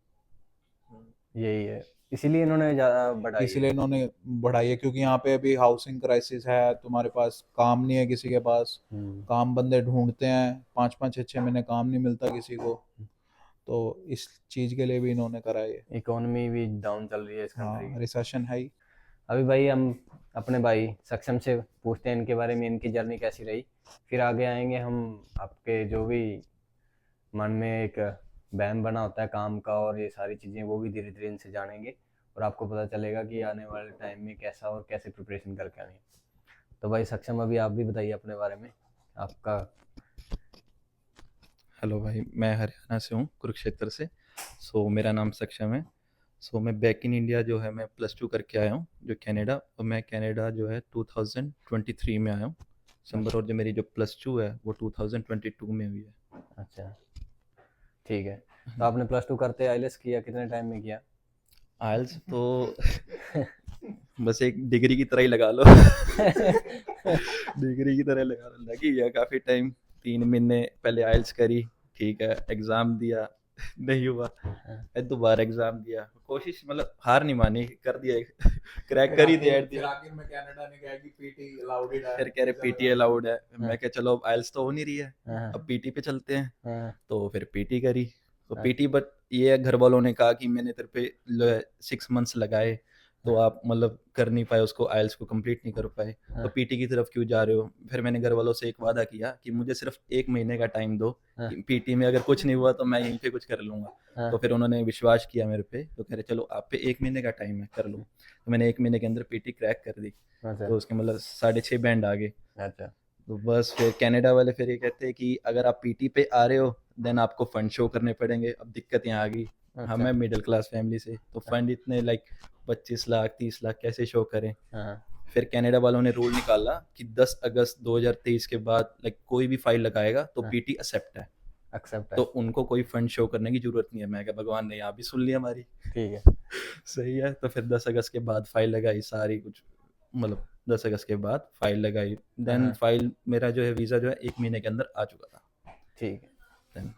यही है, इसीलिए इन्होंने ज़्यादा बढ़ाई है। इसीलिए इन्होंने बढ़ाई है, क्योंकि यहाँ पे अभी हाउसिंग क्राइसिस है, तुम्हारे पास काम नहीं है किसी के पास, काम बंदे ढूंढते हैं, 5-5 6-6 महीने काम नहीं मिलता किसी को। तो इस चीज के लिए भी इन्होंने करा है। इकोनॉमी भी डाउन चल रही है इस कंट्री हाँ, की। रिसेशन है ही। अभी भाई हम अपने भाई सक्षम से पूछते हैं इनके बारे में, इनकी जर्नी कैसी रही। फिर आगे आएंगे हम, आपके जो भी मन में एक वहम बना होता है काम का और ये सारी चीज़ें, वो भी धीरे धीरे इनसे जानेंगे और आपको पता चलेगा कि आने वाले टाइम में कैसा और कैसे प्रिपरेशन करके आनी है। तो भाई सक्षम, अभी आप भी बताइए अपने बारे में, आपका। हेलो भाई, मैं हरियाणा से हूँ, कुरुक्षेत्र से। सो मेरा नाम सक्षम है। सो मैं बैक इन इंडिया जो है मैं +2 करके आया हूँ जो कनाडा, और मैं कनाडा जो है 2023 में आया हूँ दिसंबर, और जो मेरी जो +2 है वो 2022 में हुई है। अच्छा, ठीक है। तो आपने +2 करते आइलेट्स किया, कितने टाइम में किया? आइल्स तो बस एक डिग्री की तरह ही लगा लो डिग्री की तरह लगा लो, लगी गया काफ़ी टाइम। 3 महीने पहले आइल्स करी, ठीक है, एग्ज़ाम दिया नहीं हुआ, फिर दोबारा एग्ज़ाम दिया, कोशिश मतलब हार नहीं मानी, कर दिया क्रैक कर ही दिया at the end। आखिर में कनाडा ने कहा कि पीटी अलाउड है, फिर कह रहे पीटी अलाउड है, मैं क्या चलो अब आइल्स तो हो नहीं रही है, अब पीटी पे चलते हैं, हाँ, तो फिर पीटी करी। तो हाँ। पीटी बट ये घर वालों ने कहा कि मैंने तेरे पे 6 मंथ्स लगाए तो आप मतलब कर नहीं पाए उसको, आइल्स को कंप्लीट नहीं कर पाए, तो पीटी की तरफ क्यों जा रहे हो? फिर मैंने घर वालों से एक वादा किया कि मुझे सिर्फ 1 महीने का टाइम दो, पीटी में अगर कुछ नहीं हुआ तो मैं यहीं पे कुछ कर लूँगा। तो फिर उन्होंने विश्वास किया मेरे पे, तो कह रहे चलो आप पे 1 महीने का टाइम है, कर लो। तो मैंने 1 महीने के अंदर पीटी क्रैक कर दी, अच्छा, तो उसके मतलब 6.5 बैंड आ गए। अच्छा, तो बस फिर कनाडा वाले फिर ये कहते हैं कि अगर आप पीटी पे आ रहे हो देन आपको फंड शो करने पड़ेंगे। अब दिक्कत यहाँ आ गई, हम हैं मिडिल क्लास फैमिली से, तो फंड इतने लाइक 25 लाख 30 लाख कैसे शो करें। हाँ, फिर कनाडा वालों ने रूल निकाला कि 10 अगस्त 2023 के बाद लाइक कोई भी फाइल लगाएगा तो पीटी एक्सेप्ट है, एक्सेप्ट तो है, उनको कोई फंड शो करने की जरूरत नहीं है। मैं क्या भगवान ने यहाँ भी सुन लिया हमारी। ठीक है, सही है। तो फिर 10 अगस्त के बाद फाइल लगाई सारी कुछ, मतलब 10 अगस्त के बाद फाइल लगाई, देन फाइल मेरा जो है वीज़ा जो है 1 महीने के अंदर आ चुका था। ठीक है। Then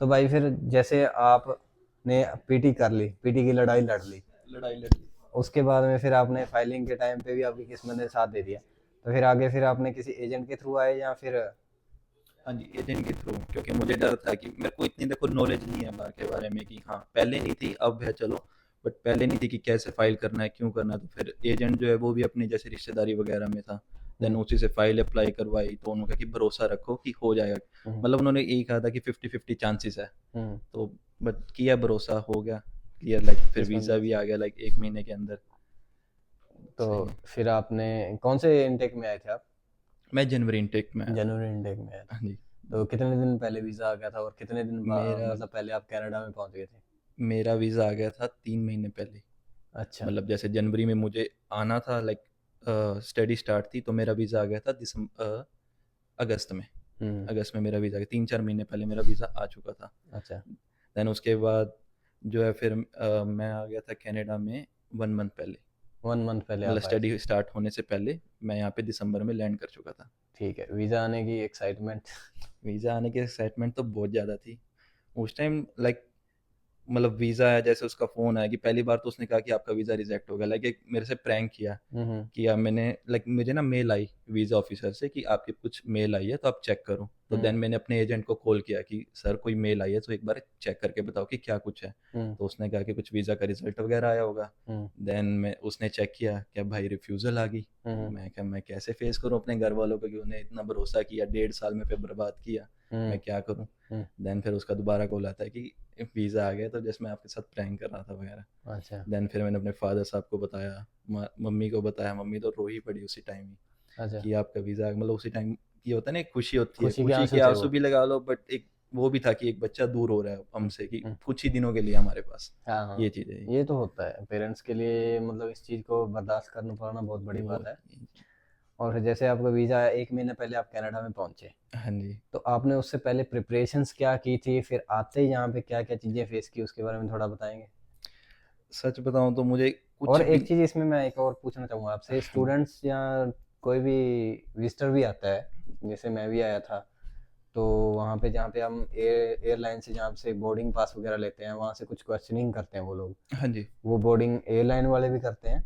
तो भाई फिर जैसे आपने पीटी कर ली, पीटी की लड़ाई लड़ ली, लड़ाई लड़ी। उसके बाद में फिर आपने फाइलिंग के टाइम पे भी आपकी किस्मत ने साथ दे दिया, तो फिर आगे फिर आपने किसी एजेंट के थ्रू आए या फिर? हाँ जी, एजेंट के थ्रू, क्योंकि मुझे डर था कि मेरे को इतनी देखो नॉलेज नहीं है बाहर के बारे में कि हाँ पहले नहीं थी अब है चलो, बट पहले नहीं थी कि कैसे फाइल करना है क्यों करना है। तो फिर एजेंट जो है वो भी अपनी जैसे रिश्तेदारी वगैरह में था, देन उसी से फाइल अप्लाई करवाई, तो उन्होंने कहा कि भरोसा रखो कि हो जाएगा। मतलब उन्होंने यही कहा था कि 50-50 चांसेस है, तो बट किया, भरोसा हो गया क्लियर, लाइक फिर वीज़ा भी आ गया लाइक 1 महीने के अंदर। तो सही है। फिर आपने कौन से इनटेक में आए थे आप? मैं जनवरी इनटेक में आया था। जनवरी इनटेक में आए थे। हाँ जी। तो कितने दिन पहले वीज़ा आ गया था और कितने दिन मेरा मतलब पहले आप कनाडा में पहुंच गए थे? मेरा वीज़ा आ गया था 3 महीने पहले। अच्छा, मतलब जैसे जनवरी में मुझे आना था, लाइक स्टडी स्टार्ट थी, तो मेरा वीज़ा आ गया था अगस्त में। अगस्त में मेरा वीज़ा आ गया, 3-4 महीने पहले मेरा वीज़ा आ चुका था। अच्छा, देन उसके बाद जो है फिर मैं आ गया था कनाडा में 1 मंथ पहले, 1 मंथ पहले मतलब आप आए थे। स्टडी स्टार्ट होने से पहले मैं यहाँ पे दिसंबर में लैंड कर चुका था। ठीक है, वीज़ा आने की एक्साइटमेंट? वीज़ा आने की एक्साइटमेंट तो बहुत ज़्यादा थी उस टाइम, लाइक मतलब वीज़ा आया, जैसे उसका फ़ोन आया कि पहली बार तो उसने कहा कि आपका वीज़ा रिजेक्ट हो गया, लाइक एक मेरे से प्रैंक किया। किया मैंने, लाइक मुझे ना मेल आई वीज़ा ऑफिसर से कि आपकी कुछ मेल आई है तो आप चेक करो। तो देन मैंने अपने एजेंट को कॉल किया कि सर कोई मेल आई है तो एक बार चेक करके बताओ कि क्या कुछ है। तो उसने कहा कि कुछ वीज़ा का रिजल्ट वगैरह आया होगा। देन उसने चेक किया, क्या भाई रिफ्यूज़ल आ गई। मैं क्या, मैं कैसे फेस करूँ अपने घर वालों को कि उन्हें इतना भरोसा किया, 1.5 साल में पे बर्बाद किया, मैं क्या करूँ। देन फिर उसका दोबारा कॉल आता है कि वीज़ा आ गया, तो जैसे मैं आपके साथ प्रैंक कर रहा था वगैरह। अच्छा, देन फिर मैंने अपने फादर साहब को बताया, मम्मी को बताया, मम्मी तो रो ही पड़ी उसी टाइम ही अच्छा, कि आपका वीज़ा, मतलब उसी टाइम ये होता है ना, एक खुशी होती है, खुशी के खुशी आंसू के थे आंसू वो। भी लगा लो, बट एक वो भी था कि एक बच्चा दूर हो रहा है हमसे कि कुछ ही दिनों के लिए हमारे पास, हाँ, हाँ, ये चीज़ है। ये तो होता है पेरेंट्स के लिए, मतलब इस चीज़ को बर्दाश्त करना पड़ना बहुत बड़ी वो बात है। और फिर जैसे आपका वीज़ा 1 महीने पहले आप कनाडा में पहुंचे, हाँ जी। तो आपने उससे पहले प्रिपरेशंस क्या की थी, फिर आते ही यहाँ पे क्या-क्या चीज़ें फेस की उसके बारे में थोड़ा बताएँगे? सच बताऊँ तो मुझे कुछ और भी। एक चीज़ इसमें मैं एक और पूछना चाहूँगा आपसे, हाँ जी। स्टूडेंट्स या कोई भी विज़िटर भी आता है, जैसे मैं भी आया था, तो वहाँ पे जहाँ पे हम एयरलाइन से जहाँ से बोर्डिंग पास वगैरह लेते हैं, वहाँ से कुछ क्वेश्चनिंग करते हैं वो लोग। हाँ जी। वो बोर्डिंग एयरलाइन वाले भी करते हैं,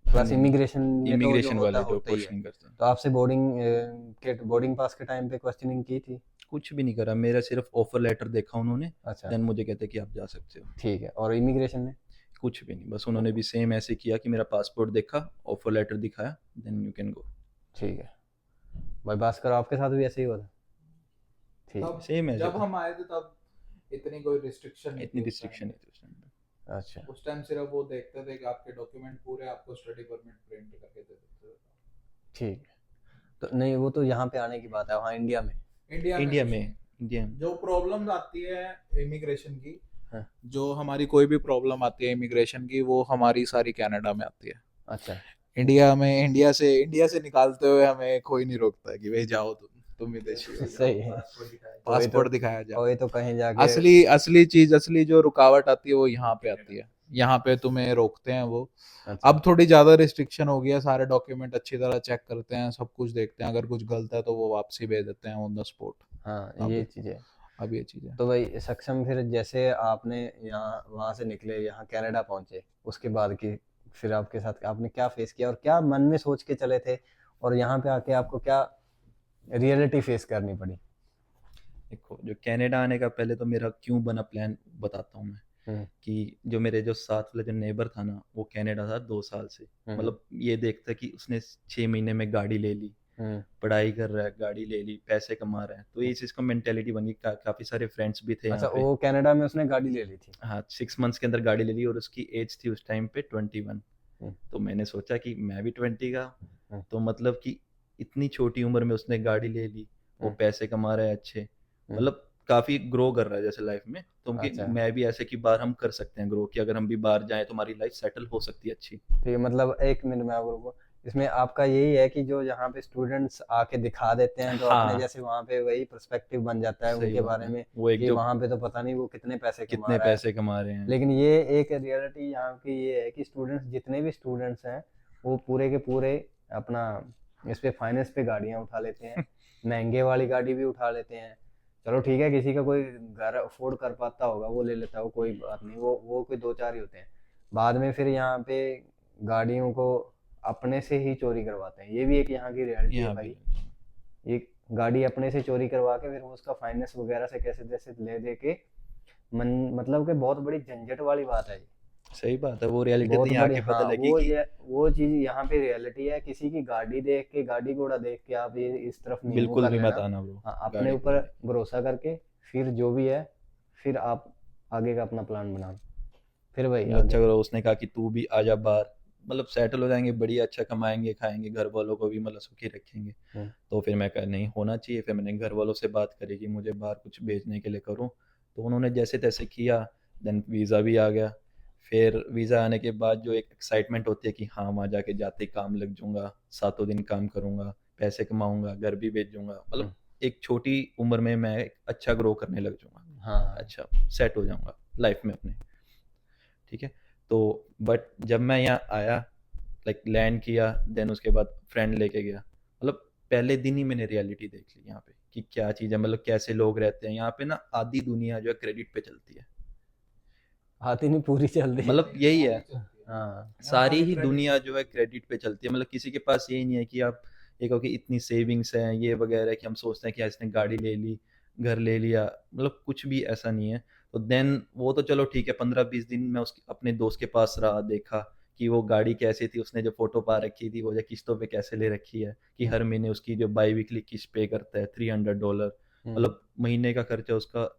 हाँ प्लस जी। इमिग्रेशन में तो जो इमिग्रेशन होता वाले जो होता ही है। क्वेश्चन करते हैं, तो आपसे बोर्डिंग पास के टाइम पे क्वेश्चनिंग की थी? कुछ भी नहीं करा, मेरा सिर्फ ऑफर लेटर देखा उन्होंने, अच्छा, देन मुझे कहते कि आप जा सकते हो। ठीक है। और इमिग्रेशन में? कुछ भी नहीं, बस उन्होंने भी सेम ऐसे किया कि मेरा पासपोर्ट देखा, ऑफर लेटर दिखाया, देन यू कैन गो। ठीक है। भाई भास्कर आपके साथ भी ऐसे ही हुआ था? ठीक है। तब सेम है जब हम आए थे तब इतनी कोई रिस्ट्रिक्शन नहीं इतनी थी उस रिस्ट्रिक्शन टाइम नहीं थी उस टाइम पे। अच्छा, उस टाइम सिर्फ वो देखते थे कि आपके डॉक्यूमेंट पूरे, आपको स्टडी परमिट प्रिंट करके दे देते थे। ठीक है। तो नहीं, वो तो यहाँ पे आने की बात है, वहाँ इंडिया में। इंडिया इंडिया कुछ में, नहीं। इंडिया में। जो प्रॉब्लम आती है इमिग्रेशन की, हाँ, जो हमारी कोई भी प्रॉब्लम आती है इमिग्रेशन की, वो हमारी सारी कनाडा में आती है। अच्छा, इंडिया में, इंडिया से निकालते हुए हमें कोई नहीं रोकता है कि भाई जाओ, तुम विदेशी हो, सही है। पासपोर्ट दिखाया जाओ। कोई तो कहीं जाके असली असली चीज, असली जो रुकावट आती है वो यहाँ पे आती है। यहाँ पे तुम्हें रोकते हैं वो। अच्छा। अब थोड़ी ज्यादा रिस्ट्रिक्शन हो गया, सारे डॉक्यूमेंट अच्छी तरह चेक करते हैं, सब कुछ देखते हैं, अगर कुछ गलत है तो वो वापसी भेज देते हैं ऑन द स्पॉट। हाँ, ये अब चीज़ है। अब ये चीज है। तो भाई सक्षम, फिर जैसे आपने यहाँ वहाँ से निकले, यहाँ कनाडा पहुँचे, उसके बाद की फिर आपके साथ आपने क्या फेस किया और क्या मन में सोच के चले थे, और यहाँ पे आके आपको क्या रियलिटी फेस करनी पड़ी? देखो, जो कनाडा आने का पहले तो मेरा क्यों बना प्लान बताता हूँ मैं। हम्म। कि जो मेरे जो साथ वाला जो नेबर था ना, वो कनाडा था 2 साल से। मतलब ये देखता कि उसने 6 महीने में गाड़ी ले ली, पढ़ाई कर रहा है, गाड़ी ले ली, पैसे कमा रहा है, तो ये चीज़ का मेंटेलिटी बनी। काफ़ी सारे फ्रेंड्स भी थे अच्छा, यहाँ पे। वो कनाडा में उसने गाड़ी ले ली थी? हाँ, 6 मंथ्स के अंदर गाड़ी ले ली, और उसकी एज थी उस टाइम पे 21। हम्म, तो मैंने सोचा कि मैं भी 20 का, हम्म, तो मतलब कि इतनी छोटी उम्र में उसने गाड़ी ले ली, वो हम्म, पैसे कमा रहा है अच्छे, मतलब काफ़ी ग्रो कर रहा है जैसे लाइफ में। तो कि अच्छा। मैं भी ऐसे कि बाहर हम कर सकते हैं ग्रो, कि अगर हम भी बाहर जाएं तो हमारी लाइफ सेटल हो सकती है अच्छी। ठीक है, मतलब एक मिनट में आपको रुको। इसमें आपका यही है कि जो यहाँ पे स्टूडेंट्स आके दिखा देते हैं, तो अपने हाँ, जैसे वहाँ पे वही पर्सपेक्टिव बन जाता है सही उनके बात बारे है। में, वो एक कि जो वहाँ पे तो पता नहीं वो कितने पैसे कमा कितने रहा है। पैसे कमा रहे हैं। लेकिन ये एक रियलिटी यहाँ की ये है कि स्टूडेंट्स, जितने भी स्टूडेंट्स हैं, वो पूरे के पूरे अपना इस पे फाइनेंस पे गाड़ियाँ उठा लेते हैं, महंगे वाली गाड़ी भी उठा लेते हैं। चलो ठीक है, किसी का कोई घर अफोर्ड कर पाता होगा वो ले लेता है, वो कोई बात नहीं, वो कोई दो चार ही होते हैं। बाद में फिर यहाँ पे गाड़ियों को अपने से ही चोरी करवाते हैं, ये भी एक यहाँ की रियलिटी है यहाँ भाई। भी ये गाड़ी अपने से चोरी करवा के फिर वो उसका फाइनेंस वगैरह से कैसे तैसे ले दे के मन, मतलब कि बहुत बड़ी झंझट वाली बात है ये। सही बात है, वो रियलिटी तो बहुत यहाँ बड़ी, की पता हाँ, लगी कि वो चीज यहाँ पे रियलिटी है। किसी की गाड़ी देख के, गाड़ी घोड़ा देख के आप ये इस तरफ नहीं मुंह बिल्कुल कर भी मत लेना। आना ब्रो हाँ, अपने गाड़ी ऊपर घोड़े। भरोसा करके फिर जो भी है, फिर आप आगे का अपना प्लान बनाओ। फिर भाई मतलब अच्छा आगे। करो, उसने कहा कि तू भी आजा बाहर, मतलब सेटल हो जाएंगे, बढ़िया अच्छा कमाएंगे खाएंगे, घर वालों को भी मतलब सुखी रखेंगे। हम्म, तो फिर मैं कहा नहीं होना चाहिए। फिर मैंने घर वालों से बात करी कि मुझे बाहर कुछ भेजने के लिए करूँ। तो उन्होंने जैसे तैसे किया। देन वीज़ा भी आ गया। फिर वीज़ा आने के बाद जो एक एक्साइटमेंट होती है कि हाँ वहाँ जाके जाते ही काम लग जाऊंगा, 7 दिन काम करूंगा, पैसे कमाऊंगा, घर भी भेजूंगा, हम्म, मतलब एक छोटी उम्र में मैं एक अच्छा ग्रो करने लग जाऊंगा, हाँ, अच्छा सेट हो जाऊंगा लाइफ में अपने। ठीक है। तो बट जब मैं यहाँ आया, लाइक लैंड किया, देन उसके बाद फ्रेंड लेके गया, मतलब पहले दिन ही मैंने रियलिटी देख ली यहाँ पे कि क्या चीज़ है, मतलब कैसे लोग रहते हैं यहाँ पे ना। आधी दुनिया जो है क्रेडिट पे चलती है, हाथी नहीं पूरी चल रही। मतलब यही है। हाँ, सारी ही दुनिया जो है क्रेडिट पे चलती है, मतलब किसी के पास यही नहीं है कि आप ये कहो कि इतनी सेविंग्स हैं ये वगैरह, कि हम सोचते हैं कि इसने गाड़ी ले ली, घर ले लिया, मतलब कुछ भी ऐसा नहीं है। तो देन वो तो चलो ठीक है, 15-20 दिन मैं उसके अपने दोस्त के पास रहा, देखा कि वो गाड़ी कैसी थी, उसने जो फोटो पा रखी थी, वो जो किस्तों पे कैसे ले रखी है, कि हर महीने उसकी जो बाई वीकली किस्त पे करता है $300, मतलब महीने का खर्चा उसका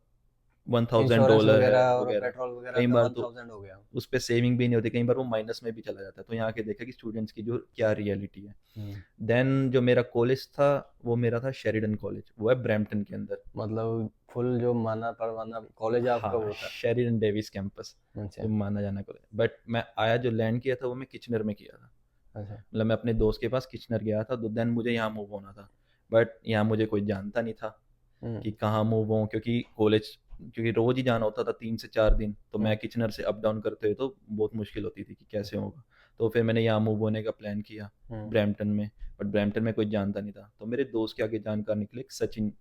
इंश्योरेंस $1000 है वगैरह और वगैरह। पेट्रोल वगैरह कई का बार वन तो थाउजेंड हो गया। उस पे सेविंग भी नहीं होती, कई बार वो माइनस में भी चला जाता है। तो यहाँ के देखा कि स्टूडेंट्स की जो क्या रियलिटी है। हम्म, देन जो मेरा कॉलेज था, वो मेरा था शेरिडन कॉलेज, वो है ब्रैम्पटन के अंदर। मतलब फुल जो माना परमाना कॉलेज आपका हाँ, वो था? शेरिडन डेविस कैंपस, अच्छा, जो माना जाना कॉलेज। बट मैं आया जो लैंड किया था वो मैं किचनर में किया था, अच्छा। मतलब मैं अपने दोस्त के पास किचनर गया था। तो देन मुझे यहाँ मूव होना था, बट यहाँ मुझे कोई जानता नहीं था हम्म, कि कहाँ मूव हों, क्योंकि कॉलेज, क्योंकि रोज ही जाना होता था 3 से 4 दिन, तो हम्म, मैं किचनर से अप डाउन करते हुए तो बहुत मुश्किल होती थी कि कैसे होगा। तो फिर मैंने यहाँ मूव होने का प्लान किया हम्म, ब्रैम्पटन में। बट ब्रैम्पटन में कोई जानता नहीं था, तो मेरे दोस्त के आगे जानकार निकले, एक सचिन,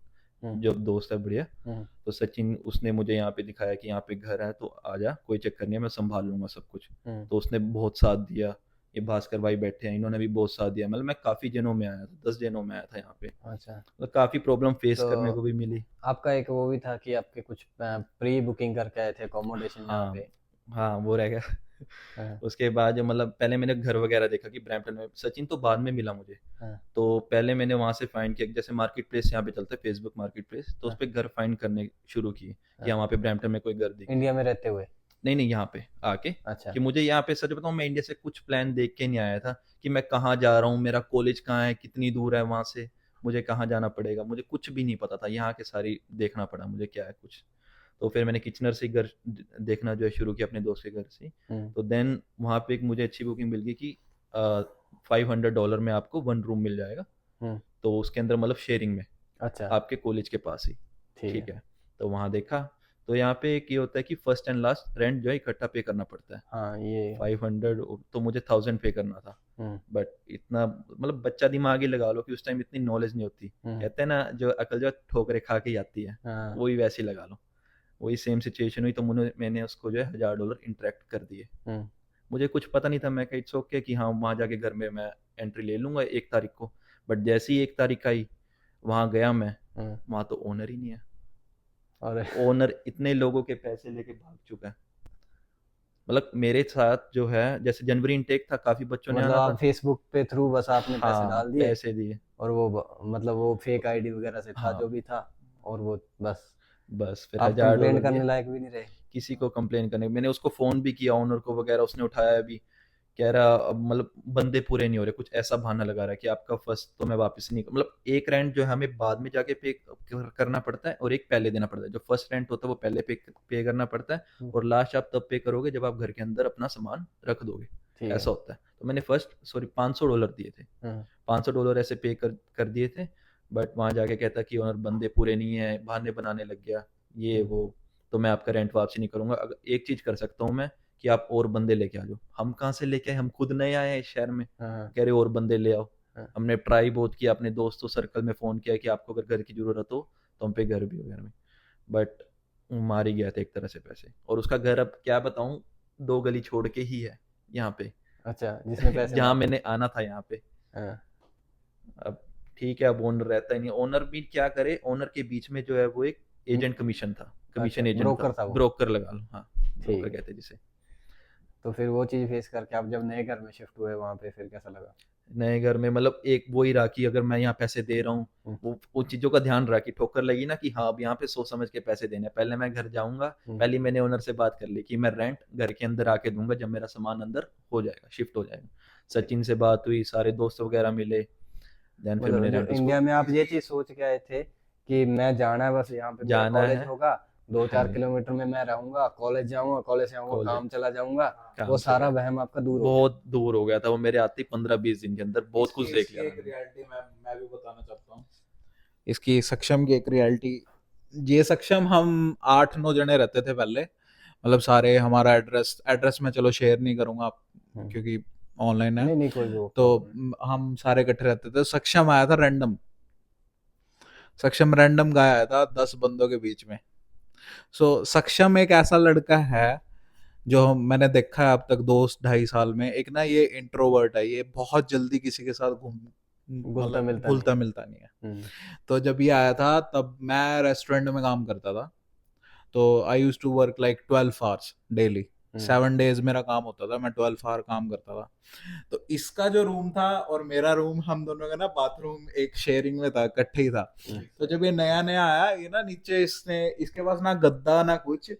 हम्म, जो दोस्त है बढ़िया। हम्म, तो सचिन, उसने मुझे यहाँ पे दिखाया कि यहाँ पे घर है तो आ जा, कोई चक्कर नहीं है, मैं संभाल लूंगा सब कुछ। हम्म, तो उसने बहुत साथ दिया। ये भास्कर भाई बैठे हैं, इन्होंने भी बहुत साथ दिया। मतलब मैं काफ़ी जनों में आया था, 10 जनों में आया था यहाँ पे, अच्छा। मतलब काफ़ी प्रॉब्लम फेस तो करने को भी मिली। आपका एक वो भी था कि आपके कुछ प्री बुकिंग करके आए थे अकोमोडेशन यहाँ हाँ, पे? हाँ, वो रह गया। हाँ, उसके बाद जो मतलब पहले मैंने घर वगैरह देखा कि ब्रैम्पटन में, सचिन तो बाद में मिला मुझे। हाँ, तो पहले मैंने वहाँ से फाइंड किया, जैसे मार्केट प्लेस यहाँ पे चलता है, फेसबुक मार्केट प्लेस, तो उस हाँ, पर घर फाइंड करने शुरू किए कि हाँ। हाँ, वहाँ पे ब्रैम्पटन में कोई घर दिखे। इंडिया में रहते हुए? नहीं नहीं, यहाँ पे आके, अच्छा। कि मुझे यहाँ पे सच बताऊँ, मैं इंडिया से कुछ प्लान देख के नहीं आया था कि मैं कहाँ जा रहा हूँ, मेरा कॉलेज कहाँ है, कितनी दूर है वहाँ से, मुझे कहाँ जाना पड़ेगा, मुझे कुछ भी नहीं पता था। यहाँ के सारी देखना पड़ा मुझे क्या है कुछ। तो फिर मैंने किचनर से घर देखना जो है शुरू किया, अपने दोस्त के घर से। हम्म, तो देन वहाँ पे एक मुझे अच्छी बुकिंग मिल गई कि $500 में आपको 1 रूम मिल जाएगा। हम्म, तो उसके अंदर मतलब शेयरिंग में, अच्छा, आपके कॉलेज के पास ही। ठीक ठीक है। है। तो वहाँ देखा, तो यहाँ पे एक ये होता है कि फर्स्ट एंड लास्ट रेंट जो है इकट्ठा पे करना पड़ता है। हाँ ये 500 तो मुझे 1000 पे करना था। बट इतना मतलब बच्चा दिमाग ही लगा लो कि उस टाइम इतनी नॉलेज नहीं होती। कहते हैं ना जो अकल जो है ठोकरे खा के ही आती है, हाँ वही वैसे ही लगा लो। वही सेम सिचुएशन हुई तो मैंने उसको जो है $1000 इंटरेक्ट कर दिए। मुझे कुछ पता नहीं था, मैं कहा इट्स ओके कि हाँ वहाँ जाके घर में मैं एंट्री ले लूंगा 1 तारीख को। बट जैसे ही 1 तारीख आई वहाँ गया मैं, वहाँ तो ओनर ही नहीं है। और ओनर इतने लोगों के पैसे लेके भाग चुका है। मतलब मेरे साथ जो है जैसे जनवरी इनटेक था, काफी बच्चों ने मतलब आना आप था। फेसबुक पे थ्रू बस आपने पैसे हाँ डाल दिए पैसे दिए और वो मतलब वो फेक आईडी वगैरह से था हाँ जो भी था, और वो बस बस फिर आप कंप्लेंट $1000 करने दिए। लायक भी नहीं रहे। किसी को कंप्लेन करने, मैंने उसको फोन भी किया ओनर को वगैरह, उसने उठाया भी। कह रहा अब मतलब बंदे पूरे नहीं हो रहे, कुछ ऐसा बहाना लगा रहा है कि आपका फर्स्ट तो मैं वापस नहीं, मतलब एक रेंट जो है हमें बाद में जाके पे करना पड़ता है और एक पहले देना पड़ता है। जो फर्स्ट रेंट होता है वो पहले पे करना पड़ता है और लास्ट आप तब पे करोगे जब आप घर के अंदर अपना सामान रख दोगे, ठीक ऐसा है। होता है। तो मैंने $500 दिए थे, $500 ऐसे पे कर दिए थे। बट वहाँ जाके कहता कि ओनर बंदे पूरे नहीं है, बहाने बनाने लग गया ये वो, तो मैं आपका रेंट वापसी नहीं करूंगा। अगर एक चीज कर सकता हूँ मैं कि आप और बंदे लेके आ जाओ। हम कहाँ से लेके आए, हम खुद नए आए हैं इस शहर में। कह रहे और बंदे ले आओ। हमने ट्राई बहुत किया, अपने दोस्तों सर्कल में फोन किया कि आपको अगर घर की जरूरत हो तो हम पे घर भी हो घर में। बट मार ही गया था एक तरह से पैसे। और उसका घर अब क्या बताऊं, 2 गली छोड़ के ही है यहाँ पे। अच्छा जिसने पैसे जहाँ मांगे। मैंने आना था यहाँ पे। हाँ, अब ठीक है, अब ओनर रहता ही नहीं। ओनर भी क्या करे, ओनर के बीच में जो है वो एक एजेंट कमीशन था, कमीशन अच्छा एजेंट ब्रोकर था, था वो। ब्रोकर लगा लो। हाँ ब्रोकर ठीक है। कहते हैं जिसे। तो फिर वो चीज़ फेस करके आप जब नए घर में शिफ्ट हुए वहाँ पे फिर कैसा लगा? नए घर में मतलब एक वो ही रहा कि अगर मैं यहाँ पैसे दे रहा हूँ, वो चीजों का ध्यान रहा कि ठोकर लगी ना कि हाँ अब यहाँ पे सोच समझ के पैसे देने हैं। पहले मैं घर जाऊंगा, पहले मैंने ओनर से बात कर ली कि मैं रेंट घर के अंदर आके दूंगा जब मेरा सामान अंदर हो जाएगा, शिफ्ट हो जाएगा। सचिन से बात हुई, सारे दोस्त वगैरह मिले, देन फिर मतलब मैंने जो रेंट उसको इंडिया में आप ये चीज़ सोच के आए थे कि मैं जाना है बस यहाँ पे मेरा जाना कॉलेज है। होगा, 2-4 हाँ, किलोमीटर में मैं रहूंगा, कॉलेज जाऊंगा, कॉलेज से आऊंगा कॉलेज काम चला जाऊंगा, काम वो चला सारा वहम आपका दूर हो गया। बहुत दूर हो गया था वो मेरे आते ही 15-20 दिन के अंदर बहुत कुछ देख लिया एक मैंने। रियलिटी मैं भी बताना चाहता हूँ। इसकी सक्षम की एक रियलिटी, ये सक्षम हम 8-9 जने रहते थे पहले। मतलब सारे हमारा एड्रेस मैं चलो शेयर नहीं करूंगा आप, क्योंकि ऑनलाइन है। नहीं नहीं कोई वो तो प्रॉब्लम नहीं। हम सारे इकट्ठे रहते थे। सक्षम आया था रैंडम, सक्षम रैंडम गाया आया था 10 बंदों के बीच में। सक्षम एक ऐसा लड़का है जो मैंने देखा है अब तक 2-2.5 साल में। एक ना ये इंट्रोवर्ट है, ये बहुत जल्दी किसी के साथ घुलता मतलब मिलता घुलता नहीं। मिलता नहीं है। तो जब ये आया था तब मैं रेस्टोरेंट में काम करता था। तो I use to work like 12 hours daily, 7 days मेरा काम होता था, मैं 12 आवर काम करता था। तो इसका जो रूम था और मेरा रूम, हम दोनों का ना बाथरूम एक शेयरिंग में था, इकट्ठे ही था। तो जब ये नया नया आया, ये ना नीचे इसने, इसके पास ना गद्दा ना कुछ,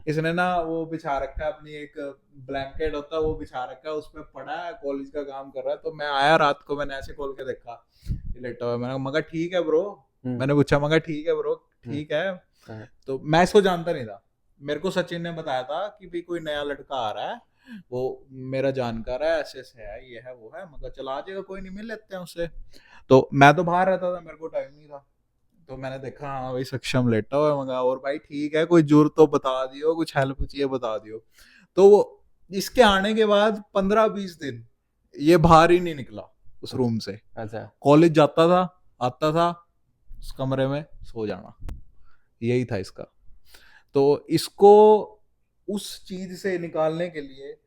इसने ना वो बिछा रखा है अपनी एक ब्लैंकेट होता है वो बिछा रखा है, उसमें पड़ा है, कॉलेज का काम कर रहा है। तो मैं आया रात को, मैंने ऐसे खोल के देखा ये लेटा हुआ है। मैंने मगा ठीक है ब्रो, मैंने पूछा मगा ठीक है ब्रो, ठीक है। तो मैं इसको जानता नहीं था, मेरे को सचिन ने बताया था कि भाई कोई नया लड़का आ रहा है, वो मेरा जानकार है, ऐसे ऐसे है, ये है वो है। मगर चला आ जाएगा, कोई नहीं, मिल लेते हैं उससे। तो मैं तो बाहर रहता था, मेरे को टाइम नहीं था। तो मैंने देखा हाँ भाई सक्षम लेटा हुआ है, मगा और भाई ठीक है, कोई जरूरत तो बता दियो, कुछ हेल्प चाहिए बता दियो। तो वो इसके आने के बाद 15-20 दिन ये बाहर ही नहीं निकला उस रूम से। अच्छा कॉलेज जाता था, आता था, उस कमरे में सो जाना, यही था इसका। तो इसको उस चीज से निकालने के लिए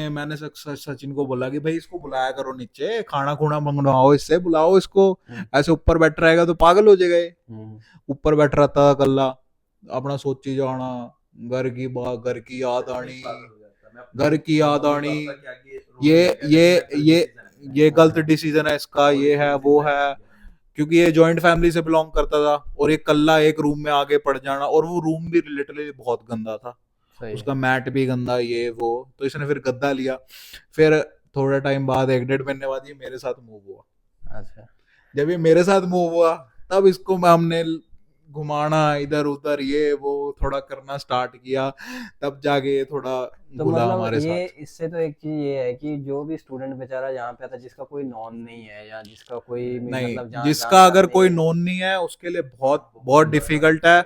मैंने सचिन को बोला कि भाई इसको बुलाया करो नीचे, खाना खुना मंगवाओ इससे, बुलाओ इसको। ऐसे ऊपर बैठ रहेगा तो पागल हो जाएगा ये। ऊपर बैठ रहता था कल्ला, अपना सोची जाना, घर की बात, घर की याद आनी, घर की याद आनी, ये गलत डिसीजन है इसका, ये है वो है। क्योंकि ये जॉइंट फैमिली से बिलोंग करता था और ये कल्ला एक रूम में आगे पड़ जाना, और वो रूम भी लिटरली बहुत गंदा था, उसका मैट भी गंदा, ये वो। तो इसने फिर गद्दा लिया। फिर थोड़ा टाइम बाद, 1-1.5 महीने बाद, ये मेरे साथ मूव हुआ। अच्छा जब ये मेरे साथ मूव हुआ तब इसको हमने घुमाना इधर उधर, ये वो थोड़ा करना स्टार्ट किया, तब जाके थोड़ा तो घुला मतलब हमारे ये साथ। इससे तो एक चीज ये है कि जो भी स्टूडेंट बेचारा यहाँ पे आता है जिसका कोई नॉन नहीं है या जिसका कोई नहीं, मतलब जान जिसका जान अगर नहीं कोई है। नोन नहीं है उसके लिए बहुत बहुत डिफिकल्ट है।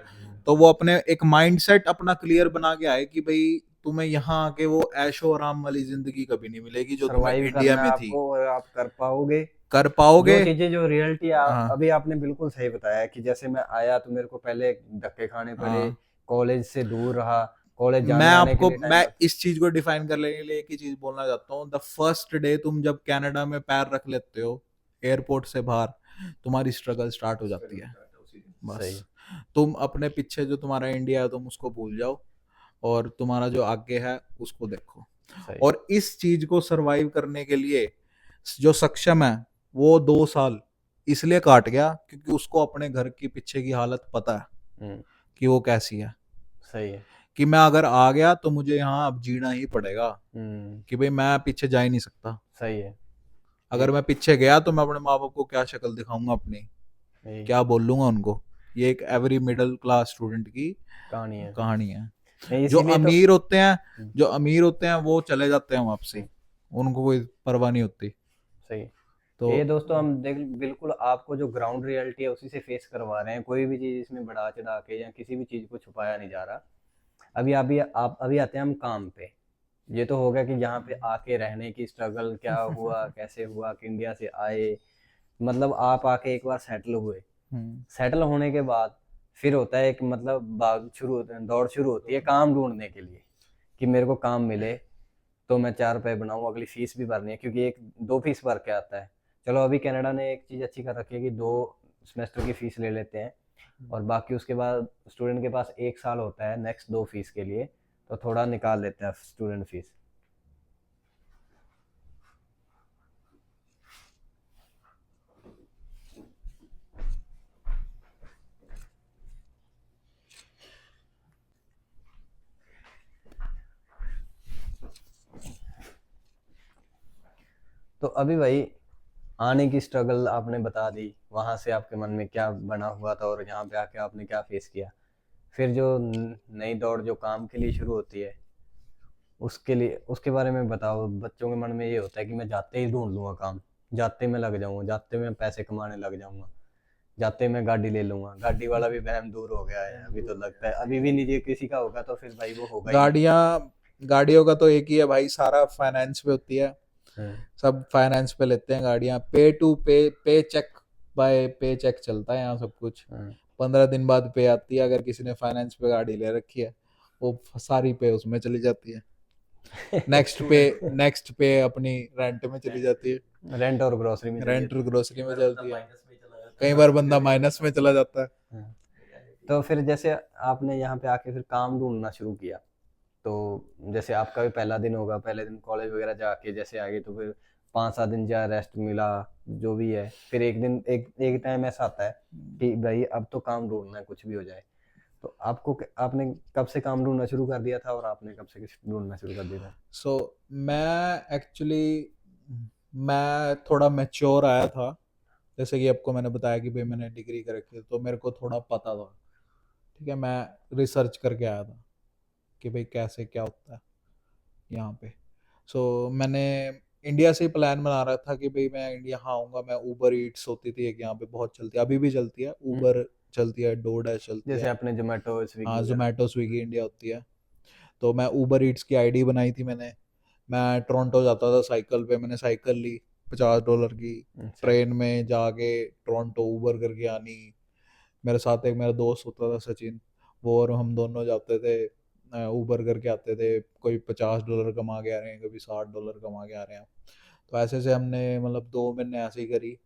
तो वो अपने एक माइंडसेट अपना क्लियर बना के आए कि भाई तुम्हें यहाँ आके वो ऐशो आराम वाली जिंदगी कभी नहीं मिलेगी जो तुम्हें सरवाइव इंडिया करना में है थी। आपको, और आप कर पाओगे कर जो पाओगे। चीजें, जो रियलिटी हाँ अभी आपने बिल्कुल सही बताया कि जैसे मैं आया तो मेरे को पहले धक्के खाने पड़े, हाँ। कॉलेज से दूर रहा, कॉलेज मैं जाने आने के आपको लिए टाइम मैं लग। इस चीज को डिफाइन करने के लिए एक ही चीज बोलना चाहता हूँ, द फर्स्ट डे तुम जब कनाडा में पैर रख लेते हो एयरपोर्ट से बाहर, तुम्हारी स्ट्रगल स्टार्ट हो जाती है। बस सही तुम अपने पीछे जो तुम्हारा इंडिया है तुम उसको भूल जाओ और तुम्हारा जो आगे है उसको देखो। सही। और इस चीज को सरवाइव करने के लिए जो सक्षम है वो 2 साल इसलिए काट गया क्योंकि उसको अपने घर की पीछे की हालत पता है हम्म। कि वो कैसी है, सही है। कि मैं अगर आ गया तो मुझे यहाँ अब जीना ही पड़ेगा, हम्म। कि भाई मैं पीछे जा ही नहीं सकता। सही है। अगर ये मैं पीछे गया तो मैं अपने माँ बाप को क्या शक्ल दिखाऊंगा अपनी, यही क्या बोलूंगा उनको। ये एक एवरी मिडिल क्लास स्टूडेंट की कहानी है। कहानी है। नहीं, जो इसीलिए तो। अमीर होते हैं, हम्म। जो अमीर होते हैं वो चले जाते हैं वापसी, उनको कोई परवाह नहीं होती। सही। तो ये दोस्तों हम देख बिल्कुल आपको जो ग्राउंड रियलिटी है उसी से फेस करवा रहे हैं, कोई भी चीज़ इसमें बढ़ा चढ़ा के या किसी भी चीज़ को छुपाया नहीं जा रहा। अभी आप अभी आते हैं हम काम पे। ये तो हो गया कि यहाँ पे आके रहने की स्ट्रगल क्या हुआ, कैसे हुआ कि इंडिया से आए, मतलब आप आके एक बार सेटल हुए। हम्म, सेटल होने के बाद फिर होता है कि मतलब भाग शुरू होते हैं, दौड़ शुरू होती है काम ढूंढने के लिए कि मेरे को काम मिले तो मैं 4 रुपए बनाऊँ, अगली फीस भी भरनी है क्योंकि एक दो फीस भर के आता है। चलो अभी कनाडा ने एक चीज़ अच्छी कर रखी है कि 2 सेमेस्टर की फीस ले लेते हैं, और बाकी उसके बाद स्टूडेंट के पास 1 साल होता है नेक्स्ट 2 फीस के लिए, तो थोड़ा निकाल लेते हैं स्टूडेंट फीस। तो अभी भाई आने की स्ट्रगल आपने बता दी, वहां से आपके मन में क्या बना हुआ था और यहाँ पे आके आपने क्या फेस किया। फिर जो नई दौड़ जो काम के लिए शुरू होती है, उसके लिए उसके बारे में बताओ। बच्चों के मन में ये होता है कि मैं जाते ही ढूंढ लूंगा काम, जाते मैं लग जाऊंगा, जाते मैं पैसे कमाने लग जाऊंगा, जाते मैं गाड़ी ले लूंगा। गाड़ी वाला भी वहम दूर हो गया है अभी, तो लगता है अभी भी नहीं, किसी का होगा तो फिर भाई वो होगा ही नहीं। गाड़ियाँ गाड़ियों का तो एक ही है भाई, सारा फाइनेंस पे होती है। हाँ। सब फाइनेंस पे लेते हैं गाड़ियाँ, पे टू पे चेक बाय पे चेक चलता है यहाँ सब कुछ। हाँ। 15 दिन बाद पे आती है, अगर किसी ने फाइनेंस पे गाड़ी ले रखी है वो सारी पे उसमें चली जाती है। नेक्स्ट पे अपनी रेंट में चली जाती है, रेंट और ग्रोसरी में चली रेंट और जाती ग्रोसरी में चलती है। माइनस में चला जाता कई है। बार बंदा माइनस में चला जाता है। है। हाँ। तो फिर जैसे आपने यहाँ पे आके फिर काम ढूंढना शुरू किया, तो जैसे आपका भी पहला दिन होगा, पहले दिन कॉलेज वगैरह जाके जैसे आगे, तो फिर 5-7 दिन जा रेस्ट मिला, जो भी है, फिर एक दिन एक एक टाइम ऐसा आता है कि भाई अब तो काम ढूंढना है कुछ भी हो जाए। तो आपने कब से काम ढूंढना शुरू कर दिया था और आपने कब से ढूंढना शुरू कर दिया था? सो मैं थोड़ा मैच्योर आया था, जैसे कि आपको मैंने बताया कि भाई मैंने डिग्री कर रखी है तो मेरे को थोड़ा पता था। ठीक है, मैं रिसर्च करके आया था कि भाई कैसे क्या होता है यहाँ पे। मैंने इंडिया से ही प्लान बना रहा था कि भाई मैं इंडिया यहाँ आऊँगा। मैं ऊबर ईट्स होती थी एक यहाँ पे, बहुत चलती है, अभी भी चलती है, ऊबर चलती है, डोडैश चलती जैसे है। आपने जोमेटो स्विगी हाँ, वगैरह। जोमेटो स्विगी इंडिया होती है। तो मैं ऊबर ईट्स की आईडी बनाई थी मैंने। मैं टोरंटो जाता था साइकिल पे, मैंने साइकिल ली $50 की, अच्छा। ट्रेन में जाके टोरंटो ऊबर करके आनी। मेरे साथ एक मेरा दोस्त होता था सचिन, वो और हम दोनों जाते थे, ऊबर करके आते थे। कोई $50 कमा के आ रहे हैं, कभी $60 कमा के आ रहे हैं। तो ऐसे से हमने मतलब 2 महीने ऐसे ही करी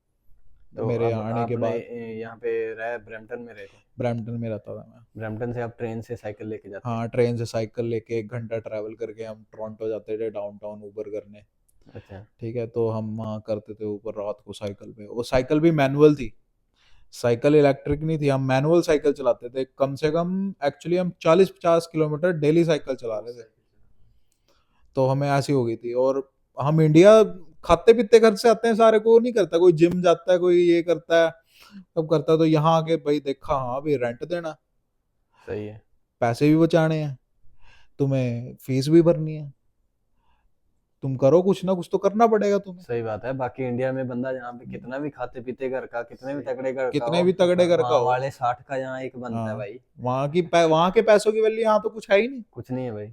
तो मेरे अब आने के आपने बाद। यहाँ पे रहे, ब्रैम्पटन में रहे थे? ब्रैम्पटन में रहता था मैं। ब्रैम्पटन से आप ट्रेन से साइकिल लेके जाते? हाँ, ट्रेन से साइकिल लेके 1 घंटा ट्रैवल करके हम टोरंटो जाते थे डाउनटाउन ऊबर करने। अच्छा। ठीक है, तो हम वहाँ करते थे ऊपर रात को साइकिल पे। वो साइकिल भी मैनुअल थी, साइकिल इलेक्ट्रिक नहीं थी, हम मैनुअल साइकिल चलाते थे। कम से कम एक्चुअली हम 40-50 किलोमीटर डेली साइकिल चला रहे थे। तो हमें ऐसी हो गई थी। और हम इंडिया खाते पीते घर से आते हैं सारे, को नहीं करता, कोई जिम जाता है, कोई ये करता है, सब करता है। तो यहाँ आके भाई देखा, हाँ भाई रेंट देना, सही है। पैसे भी बचाने हैं, तुम्हें फीस भी भरनी है। तुम करो, कुछ ना कुछ तो करना पड़ेगा तुम्हें। सही बात है। बाकी इंडिया में बंदा यहाँ पे कितना भी खाते पीते घर का, कितने भी तगड़े घर का कितने हो, भी तगड़े घर का वहाँ हो, वाले 60 का यहाँ एक बनता है हाँ, भाई। वहां के पैसों की वैल्यू यहाँ तो कुछ है ही नहीं, कुछ नहीं है भाई।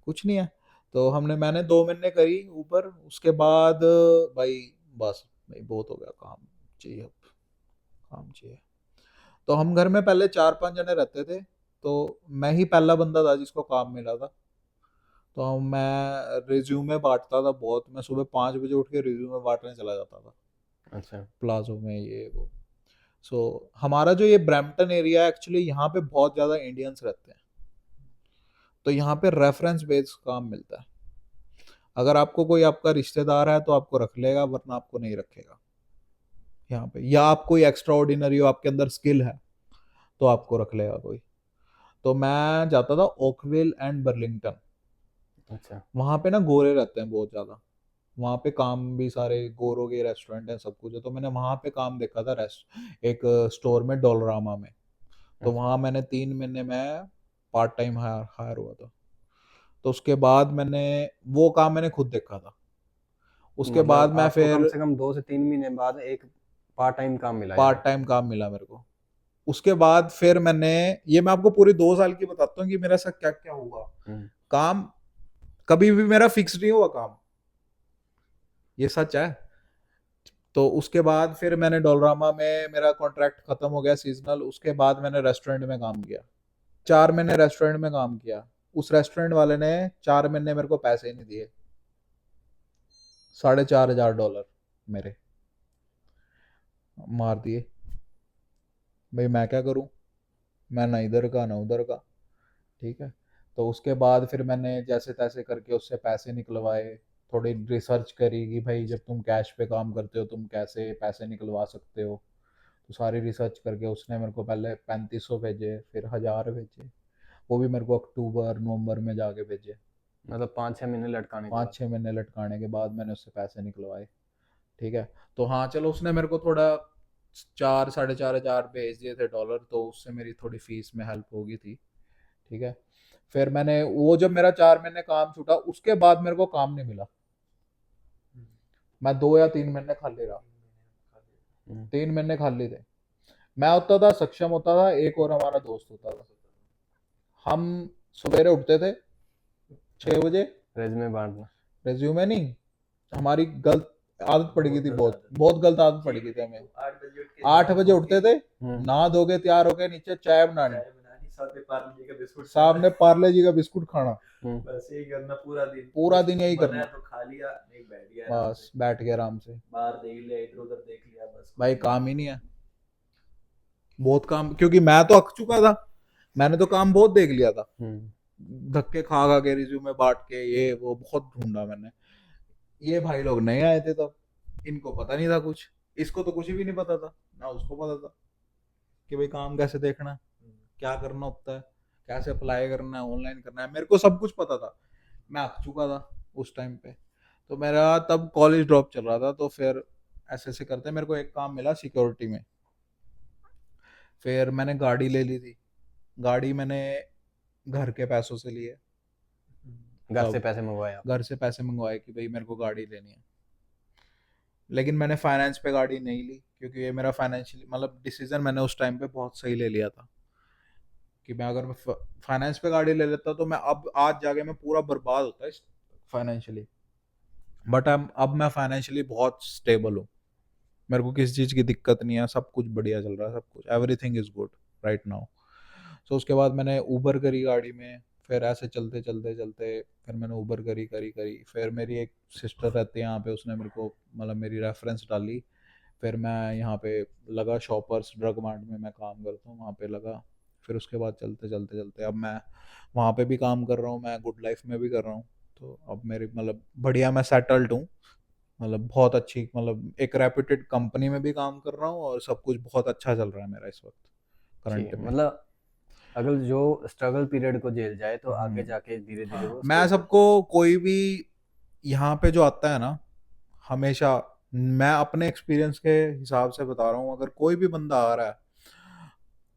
कुछ नहीं है। तो मैंने 2 महीने करी ऊपर, उसके बाद भाई बस भाई बहुत हो गया, काम चाहिए, अब काम चाहिए। तो हम घर में पहले 4-5 जने रहते थे, तो मैं ही पहला बंदा था जिसको काम मिला था। तो मैं रिज्यूमे बांटता था बहुत, मैं सुबह 5 बजे उठ के रिज्यूमे बांटने चला जाता था अच्छा। प्लाजो में, ये वो। सो हमारा जो ये ब्रैम्पटन एरिया है, एक्चुअली यहाँ पे बहुत ज़्यादा इंडियंस रहते हैं, तो यहाँ पे रेफरेंस बेस्ड काम मिलता है। अगर आपको कोई आपका रिश्तेदार है तो आपको रख लेगा, वरना आपको नहीं रखेगा यहाँ पे। या आप कोई एक्स्ट्रा ऑर्डिनरी हो, आपके अंदर स्किल है, तो आपको रख लेगा कोई। तो मैं जाता था ओकविल एंड बर्लिंगटन, अच्छा। वहाँ पे ना गोरे रहते हैं बहुत ज़्यादा, वहाँ पे काम भी सारे गोरों के रेस्टोरेंट हैं, सब कुछ है। तो मैंने वहाँ पे काम देखा था, रेस्ट एक स्टोर में, डोलरामा में। तो अच्छा। वहाँ मैंने 3 महीने में पार्ट टाइम हायर हायर हुआ था। तो उसके बाद मैंने वो काम मैंने खुद देखा था। उसके बाद मतलब मैं आपको कम फिर से कम 2 से 3 महीने बाद एक पार्ट टाइम काम मिला पार्ट यहाँ। टाइम काम मिला मेरे को। उसके बाद फिर मैंने, ये मैं आपको पूरी 2 साल की बताता हूँ कि मेरा साथ क्या क्या हुआ। हम्म। काम कभी भी मेरा फिक्स नहीं हुआ काम, ये सच है। तो उसके बाद फिर मैंने डोलरामा में मेरा कॉन्ट्रैक्ट खत्म हो गया सीजनल। उसके बाद मैंने रेस्टोरेंट में काम किया, 4 महीने रेस्टोरेंट में काम किया। उस रेस्टोरेंट वाले ने 4 महीने मेरे को पैसे ही नहीं दिए, $4,500 मेरे मार दिए। भाई मैं क्या करूं, मैं ना इधर का ना उधर का, ठीक है। तो उसके बाद फिर मैंने जैसे तैसे करके उससे पैसे निकलवाए, थोड़ी रिसर्च करी कि भाई जब तुम कैश पे काम करते हो तुम कैसे पैसे निकलवा सकते हो। तो सारी रिसर्च करके उसने मेरे को पहले 3500 भेजे, फिर 1000 भेजे, वो भी मेरे को अक्टूबर नवंबर में जाके भेजे। मतलब 5-6 महीने लटकाने के पाँच बाद। छः महीने लटकाने के बाद मैंने उससे पैसे निकलवाए, ठीक है। तो हाँ चलो, उसने मेरे को थोड़ा 4-4,500 भेज दिए थे डॉलर, तो उससे मेरी थोड़ी फीस में हेल्प होगी थी, ठीक है। फिर मैंने वो, जब मेरा 4 महीने काम छूटा, उसके बाद मेरे को काम नहीं मिला। मैं 2 या 3 महीने खाली रहा, हम्म। 3 महीने खाली थे। मैं होता था, सक्षम होता था, एक और हमारा दोस्त होता था। हम सवेरे उठते थे 6 बजे, रेज्यूमे बांटना। रेज्यूमे नहीं, हमारी गलत आदत पड़ गई बहुत थी, गलत बहुत आदत बहुत गलत आदत पड़ ठीक गई है। थी हमें। 8 बजे उठ के 8 बजे उठते थे, हम्म। नहा धो के तैयार होके नीचे चाय बनानी, चाय बनानी, साथ में पार्ले जी का बिस्कुट सामने खाना। पार्ले जी का बिस्कुट खाना, हम्म। बस यही करना पूरा दिन। पूरा कुछ दिन यही मन है करना। तो खा लिया, नहीं बैठ गया आराम बस से, बैठ के आराम से, बाहर देख लिया, इधर उधर देख लिया, बस भाई कुछ नहीं। काम ही नहीं है, बहुत काम, क्योंकि मैं तो अक चुका था, मैंने तो काम बहुत देख लिया था, हम्म। धक्के खा खा के रिज्यूमे बांट के, ये वो बहुत ढूंढा मैंने। ये भाई लोग नए आए थे तब, इनको पता नहीं था कुछ, इसको तो कुछ भी नहीं पता था, ना उसको पता था कि भाई काम कैसे देखना है, क्या करना होता है, कैसे अप्लाई करना है, ऑनलाइन करना है, मेरे को सब कुछ पता था। मैं अक चुका था उस टाइम पे। तो मेरा तब कॉलेज ड्रॉप चल रहा था, तो फिर ऐसे ऐसे करते मेरे को एक काम मिला सिक्योरिटी में। फिर मैंने गाड़ी ले ली थी, गाड़ी मैंने घर के पैसों से लिए, घर से तब पैसे मंगवाए आप। घर से पैसे मंगवाए कि भाई मेरे को गाड़ी लेनी है। लेकिन मैंने फाइनेंस पे गाड़ी नहीं ली, क्योंकि ये मेरा फाइनेंशियली, मतलब डिसीजन मैंने उस टाइम पे बहुत सही ले लिया था कि मैं अगर फाइनेंस पे गाड़ी ले लेता तो मैं अब आज जाके मैं पूरा बर्बाद होता है फाइनेंशियली। बट अब मैं फाइनेंशियली बहुत स्टेबल हूँ, मेरे को किसी चीज़ की दिक्कत नहीं है, सब कुछ बढ़िया चल रहा है, सब कुछ everything is good right now. So उसके बाद मैंने ऊबर करी गाड़ी में, फिर ऐसे चलते चलते चलते फिर मैंने ऊबर करी करी करी। फिर मेरी एक सिस्टर रहती है यहाँ पे, उसने मेरे को मतलब मेरी रेफरेंस डाली, फिर मैं यहाँ पे लगा शॉपर्स ड्रग मार्ट में मैं काम करता हूँ, वहाँ पे लगा। फिर उसके बाद चलते चलते चलते अब मैं वहाँ पे भी काम कर रहा हूँ, मैं गुड लाइफ में भी कर रहा हूँ। तो अब मेरी मतलब बढ़िया, मैं सेटल्ड हूँ, मतलब बहुत अच्छी, मतलब एक रेप्यूटेड कंपनी में भी काम कर रहा हूँ, और सब कुछ बहुत अच्छा चल रहा है मेरा इस वक्त ठीक करंट है। में। मतलब अगर जो स्ट्रगल पीरियड को झेल जाए तो आगे हम्म। जाके धीरे धीरे वो मैं स्टेबल। सबको, कोई भी यहाँ पे जो आता है ना, हमेशा, मैं अपने एक्सपीरियंस के हिसाब से बता रहा हूँ, अगर कोई भी बंदा आ रहा है,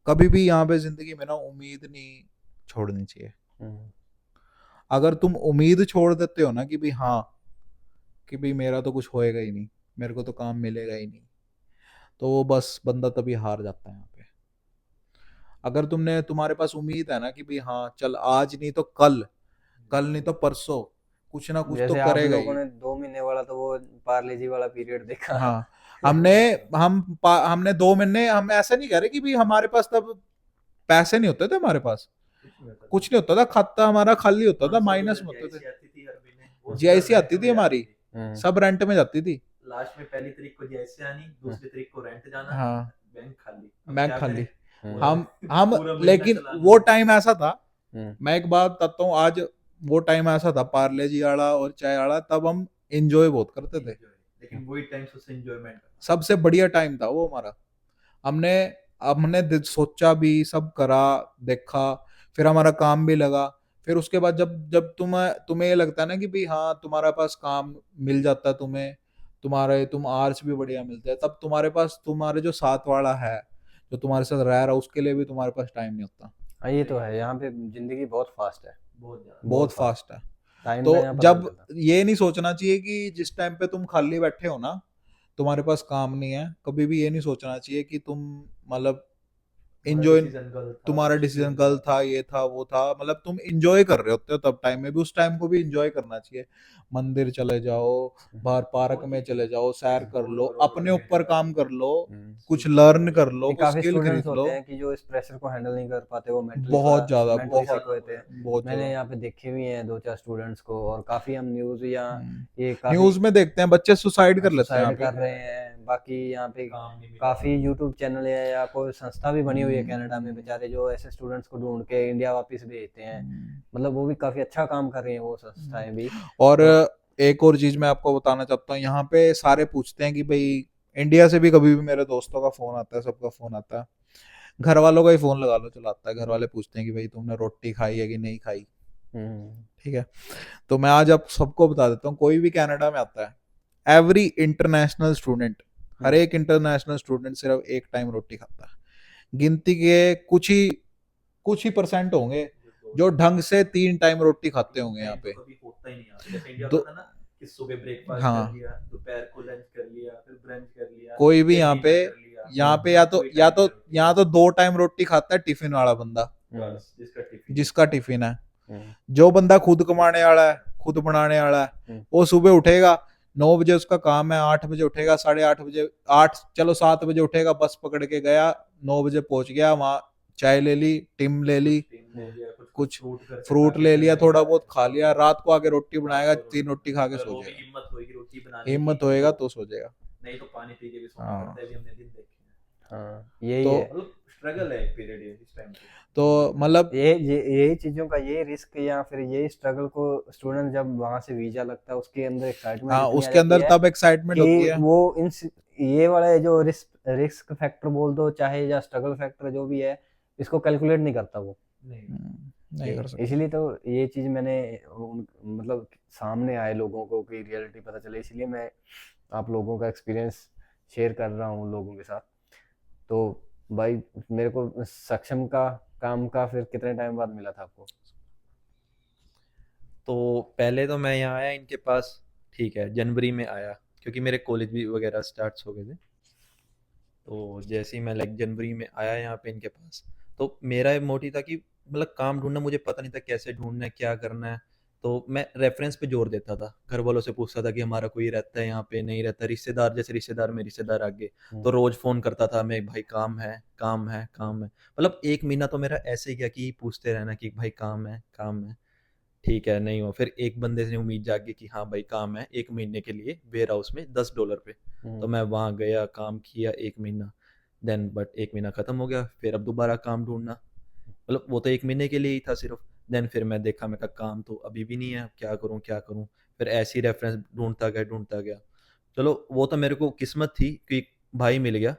कभी भी यहाँ पे जिंदगी में ना उम्मीद नहीं छोड़नी चाहिए। हम्म। अगर तुम उम्मीद छोड़ देते हो ना कि भाई हाँ कि भाई मेरा तो कुछ होएगा ही नहीं, मेरे को तो काम मिलेगा ही नहीं, तो वो बस बंदा तभी हार जाता है यहाँ पे। अगर तुम्हारे पास उम्मीद है ना कि भाई हाँ चल आज नहीं तो कल, कल नहीं तो परसों कुछ ना कुछ तो जैसे आप करेगा लोगों ही। ने 2 महीने वाला तो वो पार्ले जी वाला पीरियड देखा। हाँ, हमने हमने 2 महीने, हम ऐसा नहीं कह रहे कि भाई हमारे पास तब पैसे नहीं होते थे हमारे पास, कुछ नहीं होता कुछ नहीं होता था, खाता हमारा खाली होता था, 500 माइनस रुपए में होते थे। जीआईसी आती थी हर महीने, वो सब जीआईसी रेंट आती थी में जाती हमारी, थी। सब रेंट में जाती थी। लास्ट में पहली तारीख को जीआईसी आनी, दूसरी तारीख को रेंट जाना, हाँ, बैंक खाली। अब बैंक क्या खाली। करें, पूरा हम पूरा महीना लेकिन चलाना वो है। टाइम ऐसा था, हम्म। मैं एक बात बताता हूँ आज, वो टाइम ऐसा था पार्ले जी वाला और चाय वाला, तब हम इंजॉय बहुत करते थे। Enjoy। लेकिन वही टाइम सबसे एंजॉयमेंट का था। सबसे बढ़िया टाइम था वो हमारा। हमने हमने सोचा भी, सब करा, देखा, फिर हमारा काम भी लगा। फिर उसके बाद जब जब तुम्हें ये लगता है ना कि भाई हाँ तुम्हारे पास काम मिल जाता है, तुम आर्स भी बढ़िया मिलते हैं, तब तुम्हारे पास तुम्हारे जो साथ वाला है, जो तुम्हारे साथ रह रहा है, उसके लिए भी तुम्हारे पास टाइम नहीं होता। हाँ ये तो है, यहाँ पे जिंदगी बहुत फास्ट है, बहुत ज्यादा। बहुत फास्ट है। टाइम तो का यहाँ पता नहीं जब चलता। ये नहीं सोचना चाहिए कि जिस टाइम पे तुम खाली बैठे हो ना, तुम्हारे पास काम नहीं है, कभी भी ये नहीं सोचना चाहिए कि तुम मतलब हमारा इंजॉय, डिसीजन गलत था, तुम्हारा कुछ भी हो डिसीजन गया। गलत था, ये था वो था, मतलब तुम इंजॉय कर रहे होते हो तब टाइम में भी, उस टाइम को भी इंजॉय करना चाहिए। मंदिर चले जाओ, बाहर पार्क बहुत में चीजें चले जाओ, सैर कर लो, एक्सप्लोर अपने करने ऊपर जाना, काम कर लो, कुछ सीखो लर्न कर लो, नहीं, कुछ काफी स्किल स्टूडेंट्स खरीद लो। होते हैं कि जो इस प्रेशर को हैंडल नहीं कर पाते, वो मेंटली बहुत ज्यादा, मेंटली बहुत सिक होते हैं। बहुत मैंने ज्यादा। यहाँ पे देखे हुए हैं 2-4 स्टूडेंट्स को, और काफी हम न्यूज या ये काफी न्यूज में देखते हैं बच्चे सुसाइड कर लेते हैं यहाँ सुसाइड पे। कर रहे हैं। बाकी यहाँ पे काम नहीं मिला। काफी यूट्यूब चैनल है या कोई संस्था भी बनी हुई है कनाडा में, बेचारे जो ऐसे स्टूडेंट्स को ढूंढ के इंडिया वापस भेजते हैं। मतलब वो भी काफी अच्छा काम कर रही हैं वो संस्थाएं भी। और तो एक और चीज मैं आपको बताना चाहता हूँ, यहाँ पे सारे पूछते हैं कि भाई, इंडिया से भी कभी भी मेरे दोस्तों का फोन आता है, सबका फोन आता है, घर वालों का ही फोन लगा लो चलाता है, घर वाले पूछते हैं कि भाई तुमने रोटी खाई है कि नहीं खाई। ठीक है, तो मैं आज आप सबको बता देता हूँ, कोई भी कनाडा में आता है, एवरी इंटरनेशनल स्टूडेंट, हर एक इंटरनेशनल स्टूडेंट सिर्फ एक टाइम रोटी खाता है। गिनती के कुछ ही परसेंट होंगे जो ढंग से 3 टाइम रोटी खाते होंगे यहाँ टाइम पे। तो कभी होता ही नहीं यहाँ पे। जैसे इंडिया दो होता था ना कि सुबह ब्रेकफास्ट हाँ, कर लिया, दोपहर को लंच कर लिया, फिर ब्रंच कर लिया, कोई भी फिर यहाँ पे, डिनर कर लिया। या तो कोई टाइम नहीं रोटी यहाँ का। तो 2 टाइम रोटी खाता है टिफिन वाला बंदा, बस जिसका टिफिन। जिसका टिफिन है। जो बंदा खुद कमाने वाला है, खुद बनाने वाला है, वो सुबह उठेगा 9 बजे, उसका काम है, 8 बजे उठेगा, 8:30 बजे, 7 बजे उठेगा, बस पकड़ के गया, 9 बजे पहुंच गया वहां, चाय ले ली, टिम ले ली, टिफिन ले लिया, कुछ फ्रूट घर से फ्रूट खा के ले चले लिया, गए। थोड़ा बहुत खा लिया, रात को आके रोटी बनाएगा, रात को 3 रोटी खा के अगर सो वो भी जाएगा। हिम्मत होगी रोटी बनाने हिम्मत की होएगा तो सो जाएगा। नहीं तो पानी पी के भी सोना हाँ। पड़ता है, भी हमने दिन देखे हैं। हाँ यही तो है। मतलब स्ट्रगल है एक पीरियड ये इस टाइम पे। तो मतलब यही चीजों का ये रिस्क या फिर यही स्ट्रगल को स्टूडेंट जब वहां से वीजा लगता है उसके अंदर एक्साइटमेंट हाँ, इतनी आ उसके जाती अंदर है तब एक्साइटमेंट होती कि है। वो ये वाला जो रिस्क फैक्टर बोल दो चाहे, या स्ट्रगल फैक्टर जो भी है, इसको कैलकुलेट नहीं करता वो। नहीं नहीं कर सकते। इसलिए तो ये चीज मैंने मतलब सामने आए लोगों को की रियलिटी पता चले, इसलिए मैं आप लोगों का एक्सपीरियंस शेयर कर रहा हूँ लोगों के साथ। तो भाई मेरे को सक्षम का काम का फिर कितने टाइम बाद मिला था आपको? तो पहले तो मैं यहाँ आया इनके पास, ठीक है, जनवरी में आया क्योंकि मेरे कॉलेज भी वगैरह स्टार्ट हो गए थे। तो जैसे ही मैं लाइक जनवरी में आया यहाँ पे इनके पास, तो मेरा मोटिव था कि मतलब काम ढूंढना, मुझे पता नहीं था कैसे ढूंढना है, क्या करना है। तो मैं रेफरेंस पे जोर देता था, घर वालों से पूछता था कि हमारा कोई रहता है यहाँ पे, नहीं रहता, रिश्तेदार, जैसे रिश्तेदार में रिश्तेदार आगे, तो रोज फोन करता था मैं, भाई काम है, काम है, काम है। मतलब 1 महीना तो मेरा ऐसे ही गया कि पूछते रहना कि भाई काम है, काम है, ठीक है, नहीं हो। फिर एक बंदे से उम्मीद जागी कि हाँ भाई काम है, 1 महीने के लिए वेयर हाउस में $10 पे। तो मैं वहाँ गया, काम किया 1 महीना, देन बट 1 महीना ख़त्म हो गया, फिर अब दोबारा काम ढूंढना, मतलब वो तो 1 महीने के लिए ही था सिर्फ। देन फिर मैं देखा, मैं कहा काम तो अभी भी नहीं है, क्या करूँ क्या करूँ। फिर ऐसी रेफरेंस ढूंढता गया। चलो वो तो मेरे को किस्मत थी कि भाई मिल गया,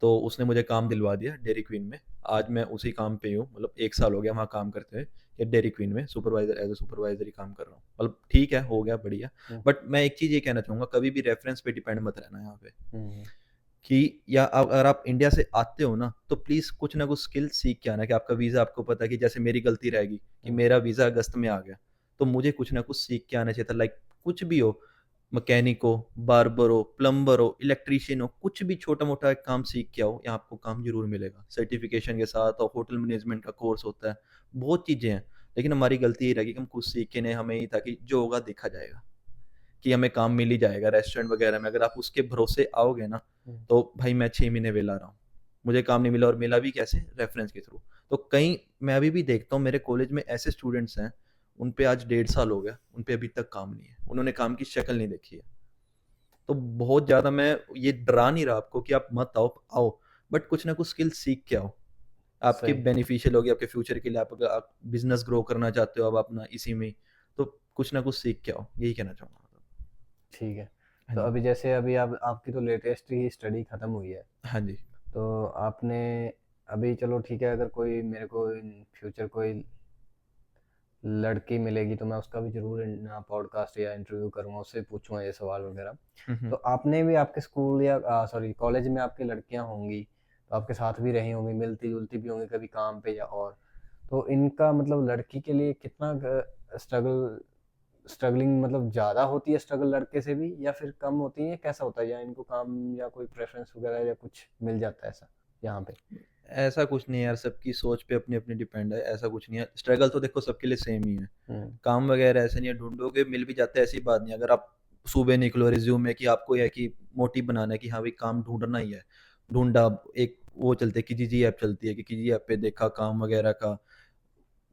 तो उसने मुझे काम दिलवा दिया डेयरी क्वीन में। आज मैं उसी काम पे हूँ, मतलब 1 साल हो गया वहाँ काम करते हुए, या डेयरी क्वीन में सुपरवाइजर, एज ए सुपरवाइजर ही काम कर रहा हूँ। मतलब ठीक है, हो गया बढ़िया। बट मैं एक चीज़ ये कहना चाहूँगा, कभी भी रेफरेंस पे डिपेंड मत रहना यहाँ पे, कि या अगर आप इंडिया से आते हो ना, तो प्लीज़ कुछ ना कुछ स्किल सीख के आना। कि आपका वीज़ा, आपको पता है कि जैसे मेरी गलती रहेगी कि मेरा वीज़ा अगस्त में आ गया, तो मुझे कुछ ना कुछ सीख के आना चाहिए था, लाइक कुछ भी हो। मैकेनिक हो, बार्बर हो, प्लम्बर हो, इलेक्ट्रीशियन हो, कुछ भी छोटा मोटा एक काम सीख के आओ, यहाँ आपको काम जरूर मिलेगा सर्टिफिकेशन के साथ। और होटल मैनेजमेंट का कोर्स होता है, बहुत चीज़ें हैं। लेकिन हमारी गलती ये रही कि हम कुछ सीख के नहीं, हमें ये था कि जो होगा देखा जाएगा, कि हमें काम मिल ही जाएगा। रेस्टोरेंट वगैरह में अगर आप उसके भरोसे आओगे ना, तो भाई मैं 6 महीने वेला रहा हूँ, मुझे काम नहीं मिला, और मिला भी कैसे, रेफरेंस के थ्रू। तो कहीं मैं अभी भी देखता हूँ मेरे कॉलेज में ऐसे स्टूडेंट्स हैं, उन पे आज 1.5 साल हो गया, उन पे अभी तक काम नहीं है, उन्होंने काम की शक्ल नहीं देखी है। तो बहुत ज़्यादा मैं ये डरा नहीं रहा आपको कि आप मत आओ, आओ, बट कुछ ना कुछ स्किल सीख के आओ, आपके सही। बेनिफिशियल होगी आपके फ्यूचर के लिए। आप अगर आप बिजनेस ग्रो करना चाहते हो अब अपना इसी में, तो कुछ ना कुछ सीख के आओ, यही कहना चाहूँगा। ठीक है। हाँ तो जी। अभी जैसे अभी आप आपकी तो लेटेस्ट ही स्टडी खत्म हुई है, हाँ जी। तो आपने अभी चलो ठीक है, अगर कोई मेरे को इन फ्यूचर कोई लड़की मिलेगी तो मैं उसका भी जरूर पॉडकास्ट या इंटरव्यू करूंगा, उससे पूछूंगा ये सवाल वगैरह। हुँ, तो हुँ। आपने भी आपके स्कूल या सॉरी कॉलेज में आपकी लड़कियां होंगी, तो आपके साथ भी रही होंगी, मिलती जुलती भी होंगी कभी काम पे या और, तो इनका मतलब लड़की के लिए कितना स्ट्रगलिंग मतलब ज़्यादा होती है स्ट्रगल लड़के से भी, या फिर कम होती है, कैसा होता है, या इनको काम या कोई प्रेफरेंस वगैरह या कुछ मिल जाता है ऐसा यहाँ पे? ऐसा कुछ नहीं है यार, सबकी सोच पे अपनी-अपनी डिपेंड है, ऐसा कुछ नहीं है। स्ट्रगल तो देखो सबके लिए सेम ही है। हम्म। काम वगैरह ऐसे नहीं है, ढूँढोगे मिल भी जाता है, ऐसी बात नहीं है। अगर आप सुबह निकलो रिज़्यूमे कि आपको ये है कि मोटिव बनाना है कि हाँ भाई काम ढूँढना ही है। ढूँढा, एक वो चलती है किजीजी ऐप चलती है, कि किजी ऐप पे देखा काम वगैरह का,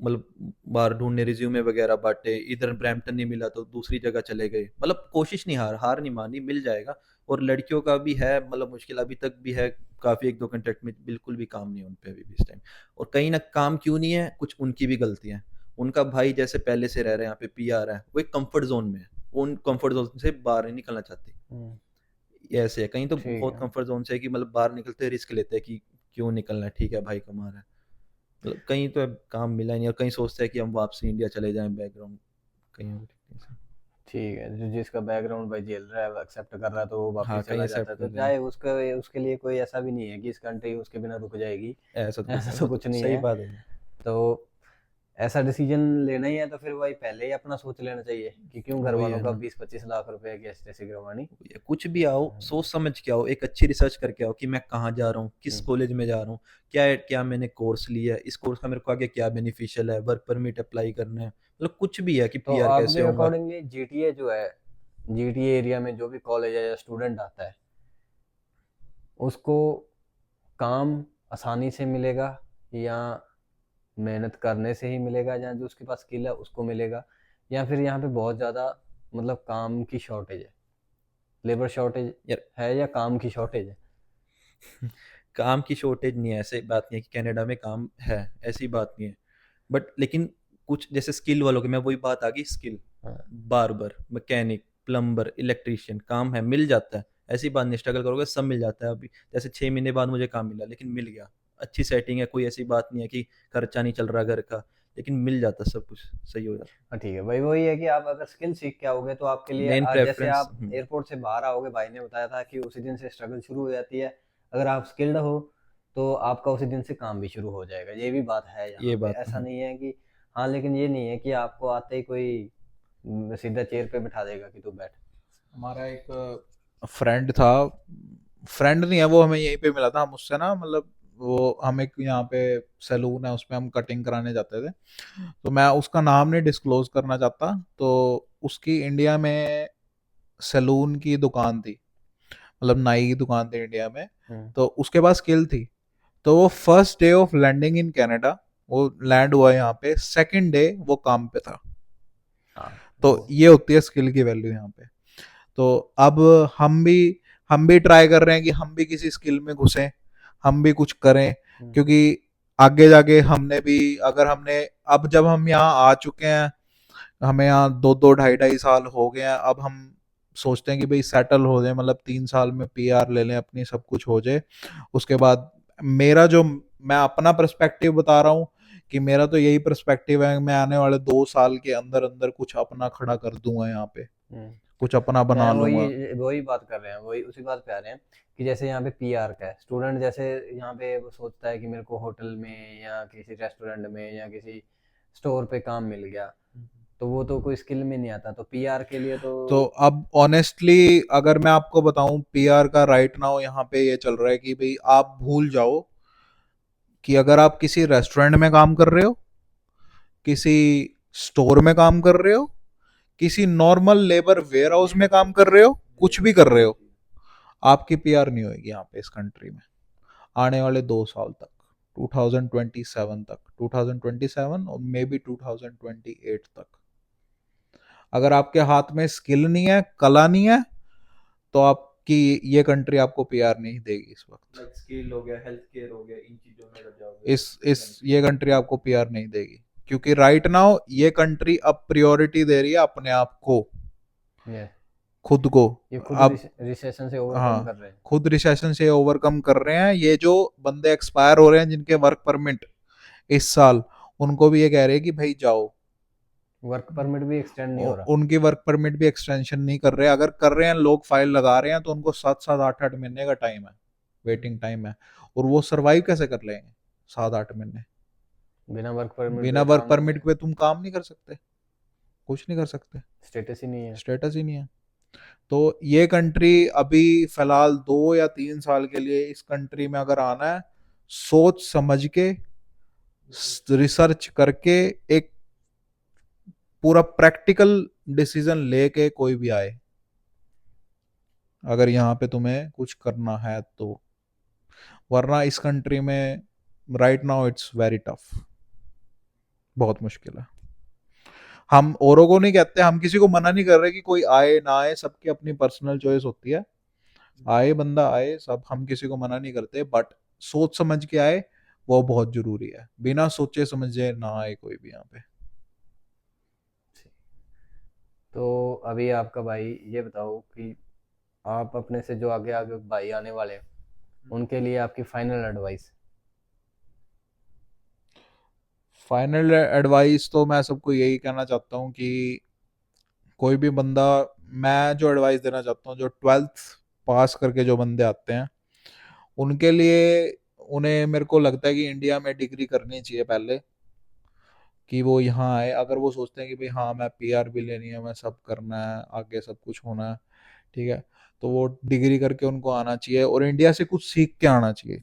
मतलब बाहर ढूँढने रिज़्यूमे वगैरह बाँटे, इधर ब्रैम्पटन नहीं मिला तो दूसरी जगह चले गए। मतलब कोशिश नहीं, हार नहीं मानी, मिल जाएगा। और लड़कियों का भी है मतलब मुश्किल अभी तक भी है, काफ़ी 1-2 कॉन्टैक्ट में बिल्कुल भी काम नहीं है उन पे अभी भी इस टाइम। और कहीं न काम क्यों नहीं है, कुछ उनकी भी गलती है। उनका भाई जैसे पहले से रह रहे हैं यहाँ पे, पीआर है, वो एक कम्फर्ट ज़ोन में है। वो उन कम्फर्ट ज़ोन से बाहर नहीं निकलना चाहती। हम्म। ये ऐसे है, कहीं तो ठीक बहुत है। कम्फर्ट ज़ोन से है कि मतलब बाहर निकलते रिस्क लेते हैं कि क्यों निकलना है, ठीक है भाई कमा रहा है। मतलब कहीं तो अब काम मिला ही नहीं, और कहीं सोचते हैं कि हम वापसी इंडिया चले जाएं, बैकग्राउंड कहीं और ऐसा। ठीक है, जो जिसका बैकग्राउंड भाई झेल रहा है, एक्सेप्ट कर रहा है, तो वो हाँ, वापस कहीं चला एक्सेप्ट जाता है, कर तो रहे हैं। चाहे उसका उसके लिए कोई ऐसा भी नहीं है कि इस कंट्री उसके बिना रुक जाएगी। ऐसा तो कुछ ऐसा नहीं, तो वो तो कुछ नहीं सही है। बात है। तो ऐसा डिसीजन लेना ही है तो फिर भाई पहले ही अपना सोच लेना चाहिए कि क्यों घर वही वालों है का ना, 20-25 लाख रुपए की ऐसी तैसी गिरवानी। ये कुछ भी आओ सोच समझ के आओ, एक अच्छी रिसर्च करके आओ कि मैं कहाँ जा रहा हूँ, किस हम्म। कॉलेज में जा रहा हूँ, क्या मैंने कोर्स लिया है, इस कोर्स का मेरे को आगे क्या बेनिफिशियल है, वर्क परमिट अप्लाई करना है, मतलब कुछ भी है कि तो पीआर कैसे आपके होगा। अकॉर्डिंगली जीटीए जो है, जीटीए एरिया में जो भी कॉलेज है या स्टूडेंट आता है, उसको काम आसानी से मिलेगा, या मेहनत करने से ही मिलेगा, या जो उसके पास स्किल है उसको मिलेगा, या फिर यहाँ पे बहुत ज़्यादा मतलब काम की शॉर्टेज है, लेबर शॉर्टेज यार है, या काम की शॉर्टेज है? काम की शॉर्टेज नहीं है, ऐसे बात नहीं है कि कनाडा में काम है, ऐसी बात नहीं है। बट लेकिन कुछ जैसे स्किल वालों की, मैं वही बात आ गई स्किल, हाँ। बार्बर, मैकेनिक, प्लम्बर, इलेक्ट्रीशियन, काम है, मिल जाता है। ऐसी बात नहीं, स्ट्रगल करोगे सब मिल जाता है। अभी जैसे 6 महीने बाद मुझे काम मिला, लेकिन मिल गया, अच्छी सेटिंग है, कोई ऐसी बात नहीं है कि खर्चा नहीं चल रहा घर का, लेकिन मिल जाता है, सब कुछ सही हो जाता हाँ ठीक है भाई, वही है कि आप अगर स्किल सीख के आओगे तो आपके है। लिए मेन जैसे प्रेफरेंस। आप एयरपोर्ट से बाहर आओगे, भाई ने बताया था कि उसी दिन से स्ट्रगल शुरू हो जाती है। अगर आप स्किल्ड हो तो आपका उसी दिन से काम भी शुरू हो जाएगा, ये भी बात है यहाँ ये पे, बात तो ऐसा है। नहीं है कि हाँ, लेकिन ये नहीं है कि आपको आते ही कोई सीधा चेयर पे बिठा देगा कि तू बैठ। हमारा एक फ्रेंड था, फ्रेंड नहीं है वो, हमें यहीं पे मिला था, हम उससे ना मतलब वो, हम एक यहाँ पे सैलून है उसमें हम कटिंग कराने जाते थे। तो मैं उसका नाम नहीं डिस्क्लोज करना चाहता, तो उसकी इंडिया में सैलून की दुकान थी, मतलब नाई की दुकान थी इंडिया में। हम्म। तो उसके पास स्किल थी। तो वो first day of landing in Canada, वो लैंड हुआ यहाँ पे, सेकंड डे वो काम पे था। हाँ तो वो। ये होती है स्किल की वैल्यू यहाँ पे। तो अब हम भी हम भी ट्राई कर रहे हैं कि हम भी किसी स्किल में घुसें, हम भी कुछ करें, हम्म। क्योंकि आगे जाके हमने भी, अगर हमने, अब जब हम यहाँ आ चुके हैं, हमें यहाँ 2-2 ढाई-ढाई साल हो गए हैं, अब हम सोचते हैं कि भाई सेटल हो जाए, मतलब 3 साल में पीआर ले लें, अपनी सब कुछ हो जाए। उसके बाद मेरा जो, मैं अपना पर्सपेक्टिव बता रहा हूँ कि मेरा तो यही पर्सपेक्टिव है, मैं आने वाले 2 साल के अंदर अंदर कुछ अपना खड़ा कर दूंगा यहाँ पे, हम्म। कुछ अपना मैं बना लूंगा। वही वही बात कर रहे हैं, वही उसी बात पे आ रहे हैं कि जैसे यहाँ पे पीआर का है स्टूडेंट, जैसे यहाँ पे वो सोचता है कि मेरे को होटल में या किसी रेस्टोरेंट में या किसी स्टोर पे काम मिल गया, तो वो तो कोई स्किल में नहीं आता, तो पीआर के लिए तो अब ऑनेस्टली अगर मैं आपको बताऊं, पीआर का राइट नाउ यहाँ पे ये चल रहा है कि भाई आप भूल जाओ कि अगर आप किसी रेस्टोरेंट में काम कर रहे हो, किसी स्टोर में काम कर रहे हो, किसी नॉर्मल लेबर वेयर हाउस में काम कर रहे हो, कुछ भी कर रहे हो, आपकी पीआर नहीं होगी यहाँ पे इस कंट्री में आने वाले 2 साल तक, 2027 तक, 2027 और मे बी 2028 तक। अगर आपके हाथ में स्किल नहीं है, कला नहीं है, तो आपकी ये कंट्री आपको पीआर नहीं देगी इस वक्त। लाइक स्किल हो गया, हेल्थ केयर हो गया, इन चीजों में लग जाओगे इस ये कंट्री आपको पीआर नहीं देगी, क्योंकि राइट नाउ ये कंट्री अब प्रायोरिटी दे रही है अपने आप को, ये खुद को। ये खुद अब रिसेशन से ओवरकम हाँ, कर रहे हैं। खुद रिसेशन से ओवरकम कर रहे हैं। ये जो बंदे एक्सपायर हो रहे हैं जिनके वर्क परमिट इस साल, उनको भी ये कह रहे हैं कि भाई जाओ। वर्क परमिट भी एक्सटेंड नहीं हो रहा। उनकी वर्क परमिट भी एक्सटेंशन नहीं कर रहे। अगर कर रहे हैं, लोग फाइल लगा रहे हैं, तो उनको 7-8 महीने का टाइम है, वेटिंग टाइम है। और वो सरवाइव कैसे कर लेंगे 7-8 महीने? बिना वर्क परमिट बिना वर्क परमिट पे तुम काम नहीं कर सकते, कुछ नहीं कर सकते, स्टेटस ही नहीं है। स्टेटस ही नहीं है। तो ये कंट्री अभी फिलहाल 2 या 3 साल के लिए इस कंट्री में अगर आना है, सोच समझ के, रिसर्च करके, एक पूरा प्रैक्टिकल डिसीजन लेके कोई भी आए, अगर यहाँ पे तुम्हें कुछ करना है तो। वरना इस कंट्री में right now it's very tough, बहुत मुश्किल है। हम औरों को नहीं कहते, हम किसी को मना नहीं कर रहे कि कोई आए ना आए, सबकी अपनी पर्सनल चॉइस होती है। आए बंदा आए, सब, हम किसी को मना नहीं करते, बट सोच समझ के आए, वो बहुत जरूरी है। बिना सोचे समझे ना आए कोई भी यहाँ पे। तो अभी आपका भाई ये बताओ कि आप अपने से जो आगे आगे भाई आने वाले हैं, उनके लिए आपकी फाइनल एडवाइस। फाइनल एडवाइस तो मैं सबको यही कहना चाहता हूँ कि कोई भी बंदा, मैं जो एडवाइस देना चाहता हूँ, जो 12th पास करके जो बंदे आते हैं, उनके लिए, उन्हें, मेरे को लगता है कि इंडिया में डिग्री करनी चाहिए पहले, कि वो यहाँ आए। अगर वो सोचते हैं कि भाई हाँ मैं पीआर भी लेनी है, मैं सब करना है, आगे सब कुछ होना है, ठीक है, तो वो डिग्री करके उनको आना चाहिए और इंडिया से कुछ सीख के आना चाहिए।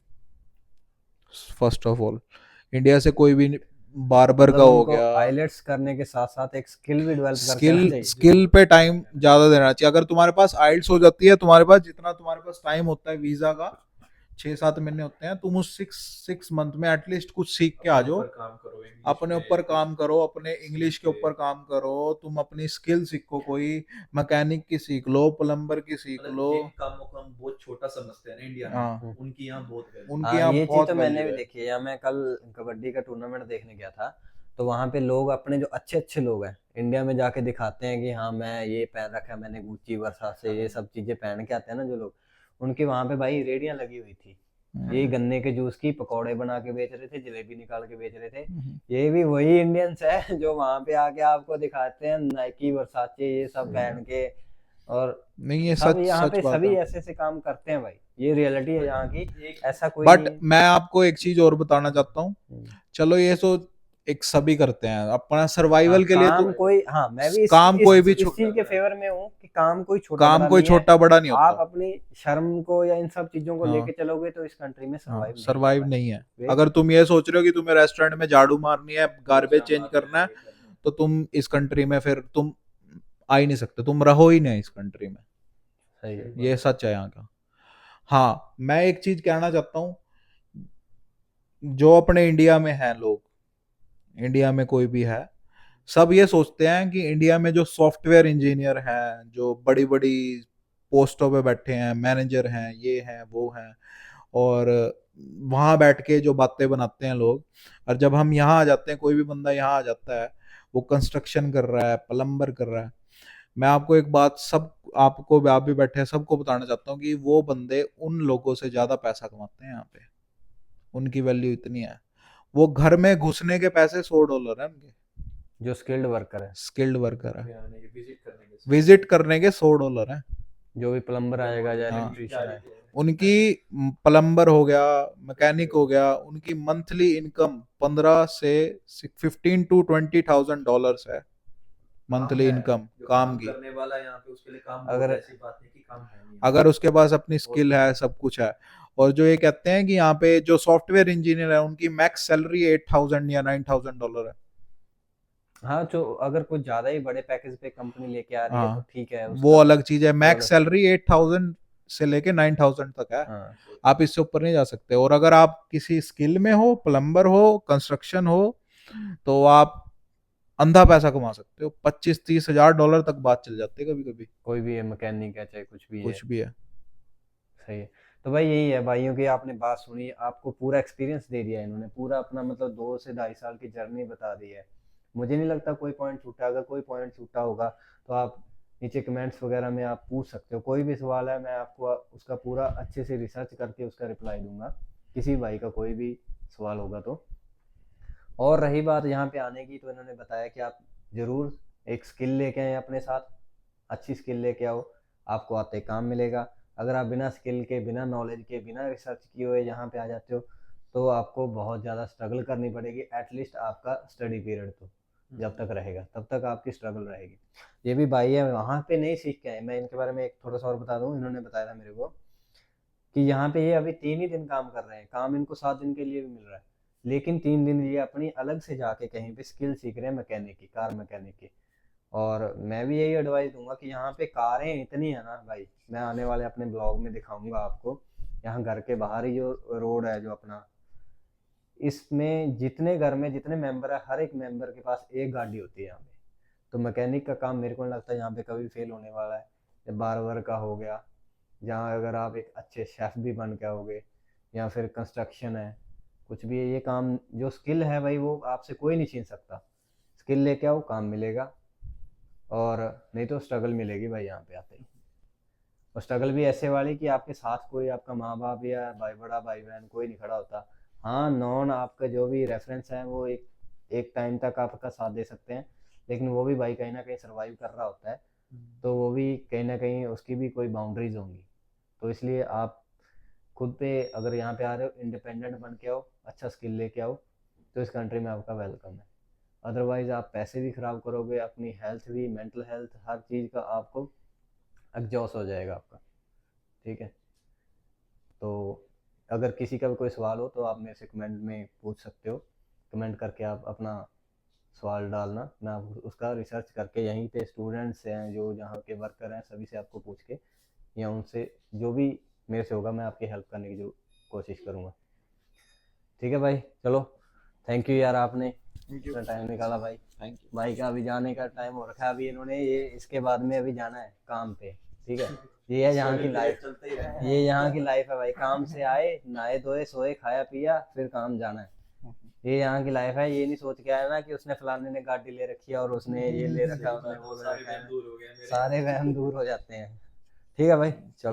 फर्स्ट ऑफ ऑल, इंडिया से कोई भी, बार्बर का हो गया, आइलेट्स करने के साथ साथ एक स्किल भी डेवलप करके स्किल आना चाहिए। स्किल पे टाइम ज्यादा देना चाहिए। अगर तुम्हारे पास आइल्स हो जाती है, तुम्हारे पास जितना तुम्हारे पास टाइम होता है वीजा का, 6-7 महीने होते हैं, तुम उस 6 मंथ में एटलीस्ट कुछ सीख के आ जाओ, अपने ऊपर काम करो, अपने इंग्लिश के ऊपर काम करो, तुम अपनी स्किल सीखो, कोई मैकेनिक की सीख लो, प्लम्बर की सीख लो। जिन कामों को हम बहुत छोटा समझते हैं ना इंडिया में, हाँ, उनकी यहाँ बहुत value है। उनकी हाँ, यहाँ ये चीज बहुत तो मैंने वैल्यू भी है। देखी है। या मैं कल कबड्डी का टूर्नामेंट देखने गया था, तो वहां पे लोग अपने जो अच्छे अच्छे लोग हैं इंडिया में जाके दिखाते हैं कि हाँ मैं ये पहन रखा है, मैंने गुच्ची वर्सा से ये सब चीजें पहन के आते हैं ना जो लोग, उनके वहां पे भाई रेडियां लगी हुई थी। ये गन्ने के जूस की पकौड़े बना के बेच रहे थे, जलेबी निकाल के बेच रहे थे। ये भी वही इंडियंस है जो वहां पे आके आपको दिखाते हैं नाइकी वर्साचे ये सब पहन के। और नहीं, ये सब सच यहाँ सच पे बात सभी है। ऐसे ऐसे काम करते हैं भाई, ये रियलिटी है यहाँ की। ऐसा कोई बट नहीं। मैं आपको एक चीज और बताना चाहता हूँ, चलो ये तो एक सभी करते हैं अपना सर्वाइवल के लिए, काम तो कोई, हाँ मैं भी काम कोई भी इस चीज के फेवर में हूँ कि काम कोई छोटा काम बड़ा कोई नहीं है। छोटा बड़ा नहीं आप होता। अपनी शर्म को या इन सब चीजों को हाँ, लेके चलोगे तो इस कंट्री में हाँ, सरवाइव नहीं सरवाइव होगा। नहीं है। वे- अगर तुम ये सोच रहे हो कि तुम्हें रेस्टोरेंट में झाड़ू मारनी है, गार्बेज चेंज करना है, तो तुम इस कंट्री में फिर तुम आ ही नहीं सकते, तुम रहो ही नहीं इस कंट्री में। सही है। ये सच है यहाँ का। हाँ, मैं एक चीज कहना चाहता हूँ, जो अपने इंडिया में है लोग, इंडिया में कोई भी है, सब ये सोचते हैं कि इंडिया में जो सॉफ्टवेयर इंजीनियर हैं, जो बड़ी बड़ी पोस्टों पे बैठे हैं, मैनेजर हैं, ये हैं वो हैं, और वहाँ बैठ के जो बातें बनाते हैं लोग, और जब हम यहाँ आ जाते हैं, कोई भी बंदा यहाँ आ जाता है, वो कंस्ट्रक्शन कर रहा है, प्लम्बर कर रहा है, मैं आपको एक बात, सब आपको, आप भी बैठे हैं, सबको बताना चाहता हूँ कि वो बंदे उन लोगों से ज्यादा पैसा कमाते हैं यहाँ पे। उनकी वैल्यू इतनी है, वो घर में घुसने के पैसे $100 है उनके, जो स्किल्ड वर्कर है, स्किल्ड वर्कर है, विजिट विजिट करने के करने के $100 है। जो भी प्लम्बर आएगा या हाँ, इलेक्ट्रिशियन है, उनकी प्लम्बर हो गया, मैकेनिक हो गया, उनकी मंथली इनकम 15 से $15,000 to $20,000 है। मंथली है, इनकम जो काम की। करने वाला है यहाँ पे उसके लिए काम अगर- बहुत ऐसी बात है कि काम है नहीं यहाँ अगर उसके पास अपनी स्किल है, बहुत- सब कुछ है। और जो ये कहते हैं कि यहाँ पे जो सॉफ्टवेयर इंजीनियर है उनकी मैक्स सैलरी 8,000 या $9,000 है। हाँ, जो अगर कुछ ज्यादा ही बड़े पैकेज पे कंपनी लेके आ रही है तो हाँ, ठीक है, वो उसका अलग चीज है। वो मैक्स अलग। सैलरी 8,000 से लेके 9,000 तक है। हाँ, आप इससे ऊपर नहीं जा सकते। और अगर आप किसी स्किल में हो, प्लम्बर हो, कंस्ट्रक्शन हो, तो आप अंधा पैसा कमा सकते हो। 25-30 हजार डॉलर तक बात चल जाती है कभी कभी। कोई भी है, मैकेनिक है चाहे कुछ भी है। कुछ भी है। सही है। तो भाई यही है भाइयों की, आपने बात सुनी, आपको पूरा एक्सपीरियंस दे दिया है इन्होंने, पूरा अपना मतलब 2 से 2.5 साल की जर्नी बता दी है। मुझे नहीं लगता कोई पॉइंट छूटा। अगर कोई पॉइंट छूटा होगा तो आप नीचे कमेंट्स वगैरह में आप पूछ सकते हो। कोई भी सवाल है मैं आपको उसका पूरा अच्छे से रिसर्च करके उसका रिप्लाई दूंगा, किसी भाई का कोई भी सवाल होगा तो। और रही बात यहाँ पे आने की, तो इन्होंने बताया कि आप ज़रूर एक स्किल लेके आए अपने साथ, अच्छी स्किल लेके आओ, आपको आते काम मिलेगा। अगर आप बिना स्किल के, बिना नॉलेज के, बिना रिसर्च किए हुए यहाँ पे आ जाते हो तो आपको बहुत ज़्यादा स्ट्रगल करनी पड़ेगी। एटलीस्ट आपका स्टडी पीरियड तो जब तक रहेगा तब तक आपकी स्ट्रगल रहेगी। ये भी भाई है वहाँ पे नहीं सीख के आए। मैं इनके बारे में एक थोड़ा सा और बता दूँ, इन्होंने बताया था मेरे को कि यहाँ पे ये अभी 3 ही दिन काम कर रहे हैं, काम इनको 7 दिन के लिए भी मिल रहा है, लेकिन 3 दिन ये अपनी अलग से जाके कहीं पे स्किल सीख रहे हैं मैकेनिक की, कार मैकेनिक की। और मैं भी यही एडवाइस दूंगा कि यहाँ पे कारें इतनी है ना भाई, मैं आने वाले अपने ब्लॉग में दिखाऊंगा आपको। यहाँ घर के बाहर ही जो रोड है जो अपना, इसमें जितने घर में जितने मेंबर है, हर एक मेंबर के पास एक गाड़ी होती है यहाँ पे। तो मैकेनिक का काम मेरे को नहीं लगता यहाँ पे कभी फेल होने वाला है। या बार्बर का हो गया, जहाँ अगर आप एक अच्छे शेफ भी बन के आओगे, या फिर कंस्ट्रक्शन है, कुछ भी है, ये काम जो स्किल है भाई वो आपसे कोई नहीं छीन सकता। स्किल लेके आओ, काम मिलेगा, और नहीं तो स्ट्रगल मिलेगी भाई यहाँ पे आते ही। और स्ट्रगल भी ऐसे वाली कि आपके साथ कोई आपका माँ बाप या भाई, बड़ा भाई बहन कोई नहीं खड़ा होता। हाँ, नॉन आपका जो भी रेफरेंस है वो एक एक टाइम तक आपका साथ दे सकते हैं, लेकिन वो भी भाई कहीं ना कहीं सर्वाइव कर रहा होता है, तो वो भी कहीं ना कहीं उसकी भी कोई बाउंड्रीज होंगी। तो इसलिए आप खुद पे अगर यहाँ पे आ रहे हो, इंडिपेंडेंट बन के आओ, अच्छा स्किल लेके आओ, तो इस कंट्री में आपका वेलकम है। अदरवाइज आप पैसे भी खराब करोगे, अपनी हेल्थ भी, मेंटल हेल्थ, हर चीज़ का आपको एग्जॉस्ट हो जाएगा आपका। ठीक है, तो अगर किसी का भी कोई सवाल हो तो आप मेरे से कमेंट में पूछ सकते हो। कमेंट करके आप अपना सवाल डालना, मैं उसका रिसर्च करके यहीं पे स्टूडेंट्स हैं जो यहाँ के वर्कर हैं सभी से आपको पूछ के, या उनसे जो भी मेरे से होगा मैं आपकी हेल्प करने की जो कोशिश करूँगा। ठीक है भाई, चलो थैंक यू यार, आपने इतना टाइम निकाला भाई। Thank you. भाई का अभी जाने का टाइम हो रखा है, अभी इन्होंने ये इसके बाद में अभी जाना है काम पे। ठीक है, ये है यहाँ की लाइफ, चलते ही रहेंगे। ये यहाँ की लाइफ है भाई। काम से आए, नहाए धोए, सोए, खाया पिया, फिर काम जाना है। ये यहाँ की लाइफ है। ये नहीं सोच के आया ना कि उसने फलाने ने गाड़ी ले रखी है और उसने ये ले रखा है, उसने वो ले सारे रखा है। वहम दूर हो गए मेरे। सारे वहम दूर हो जाते हैं। ठीक है भाई, चलो।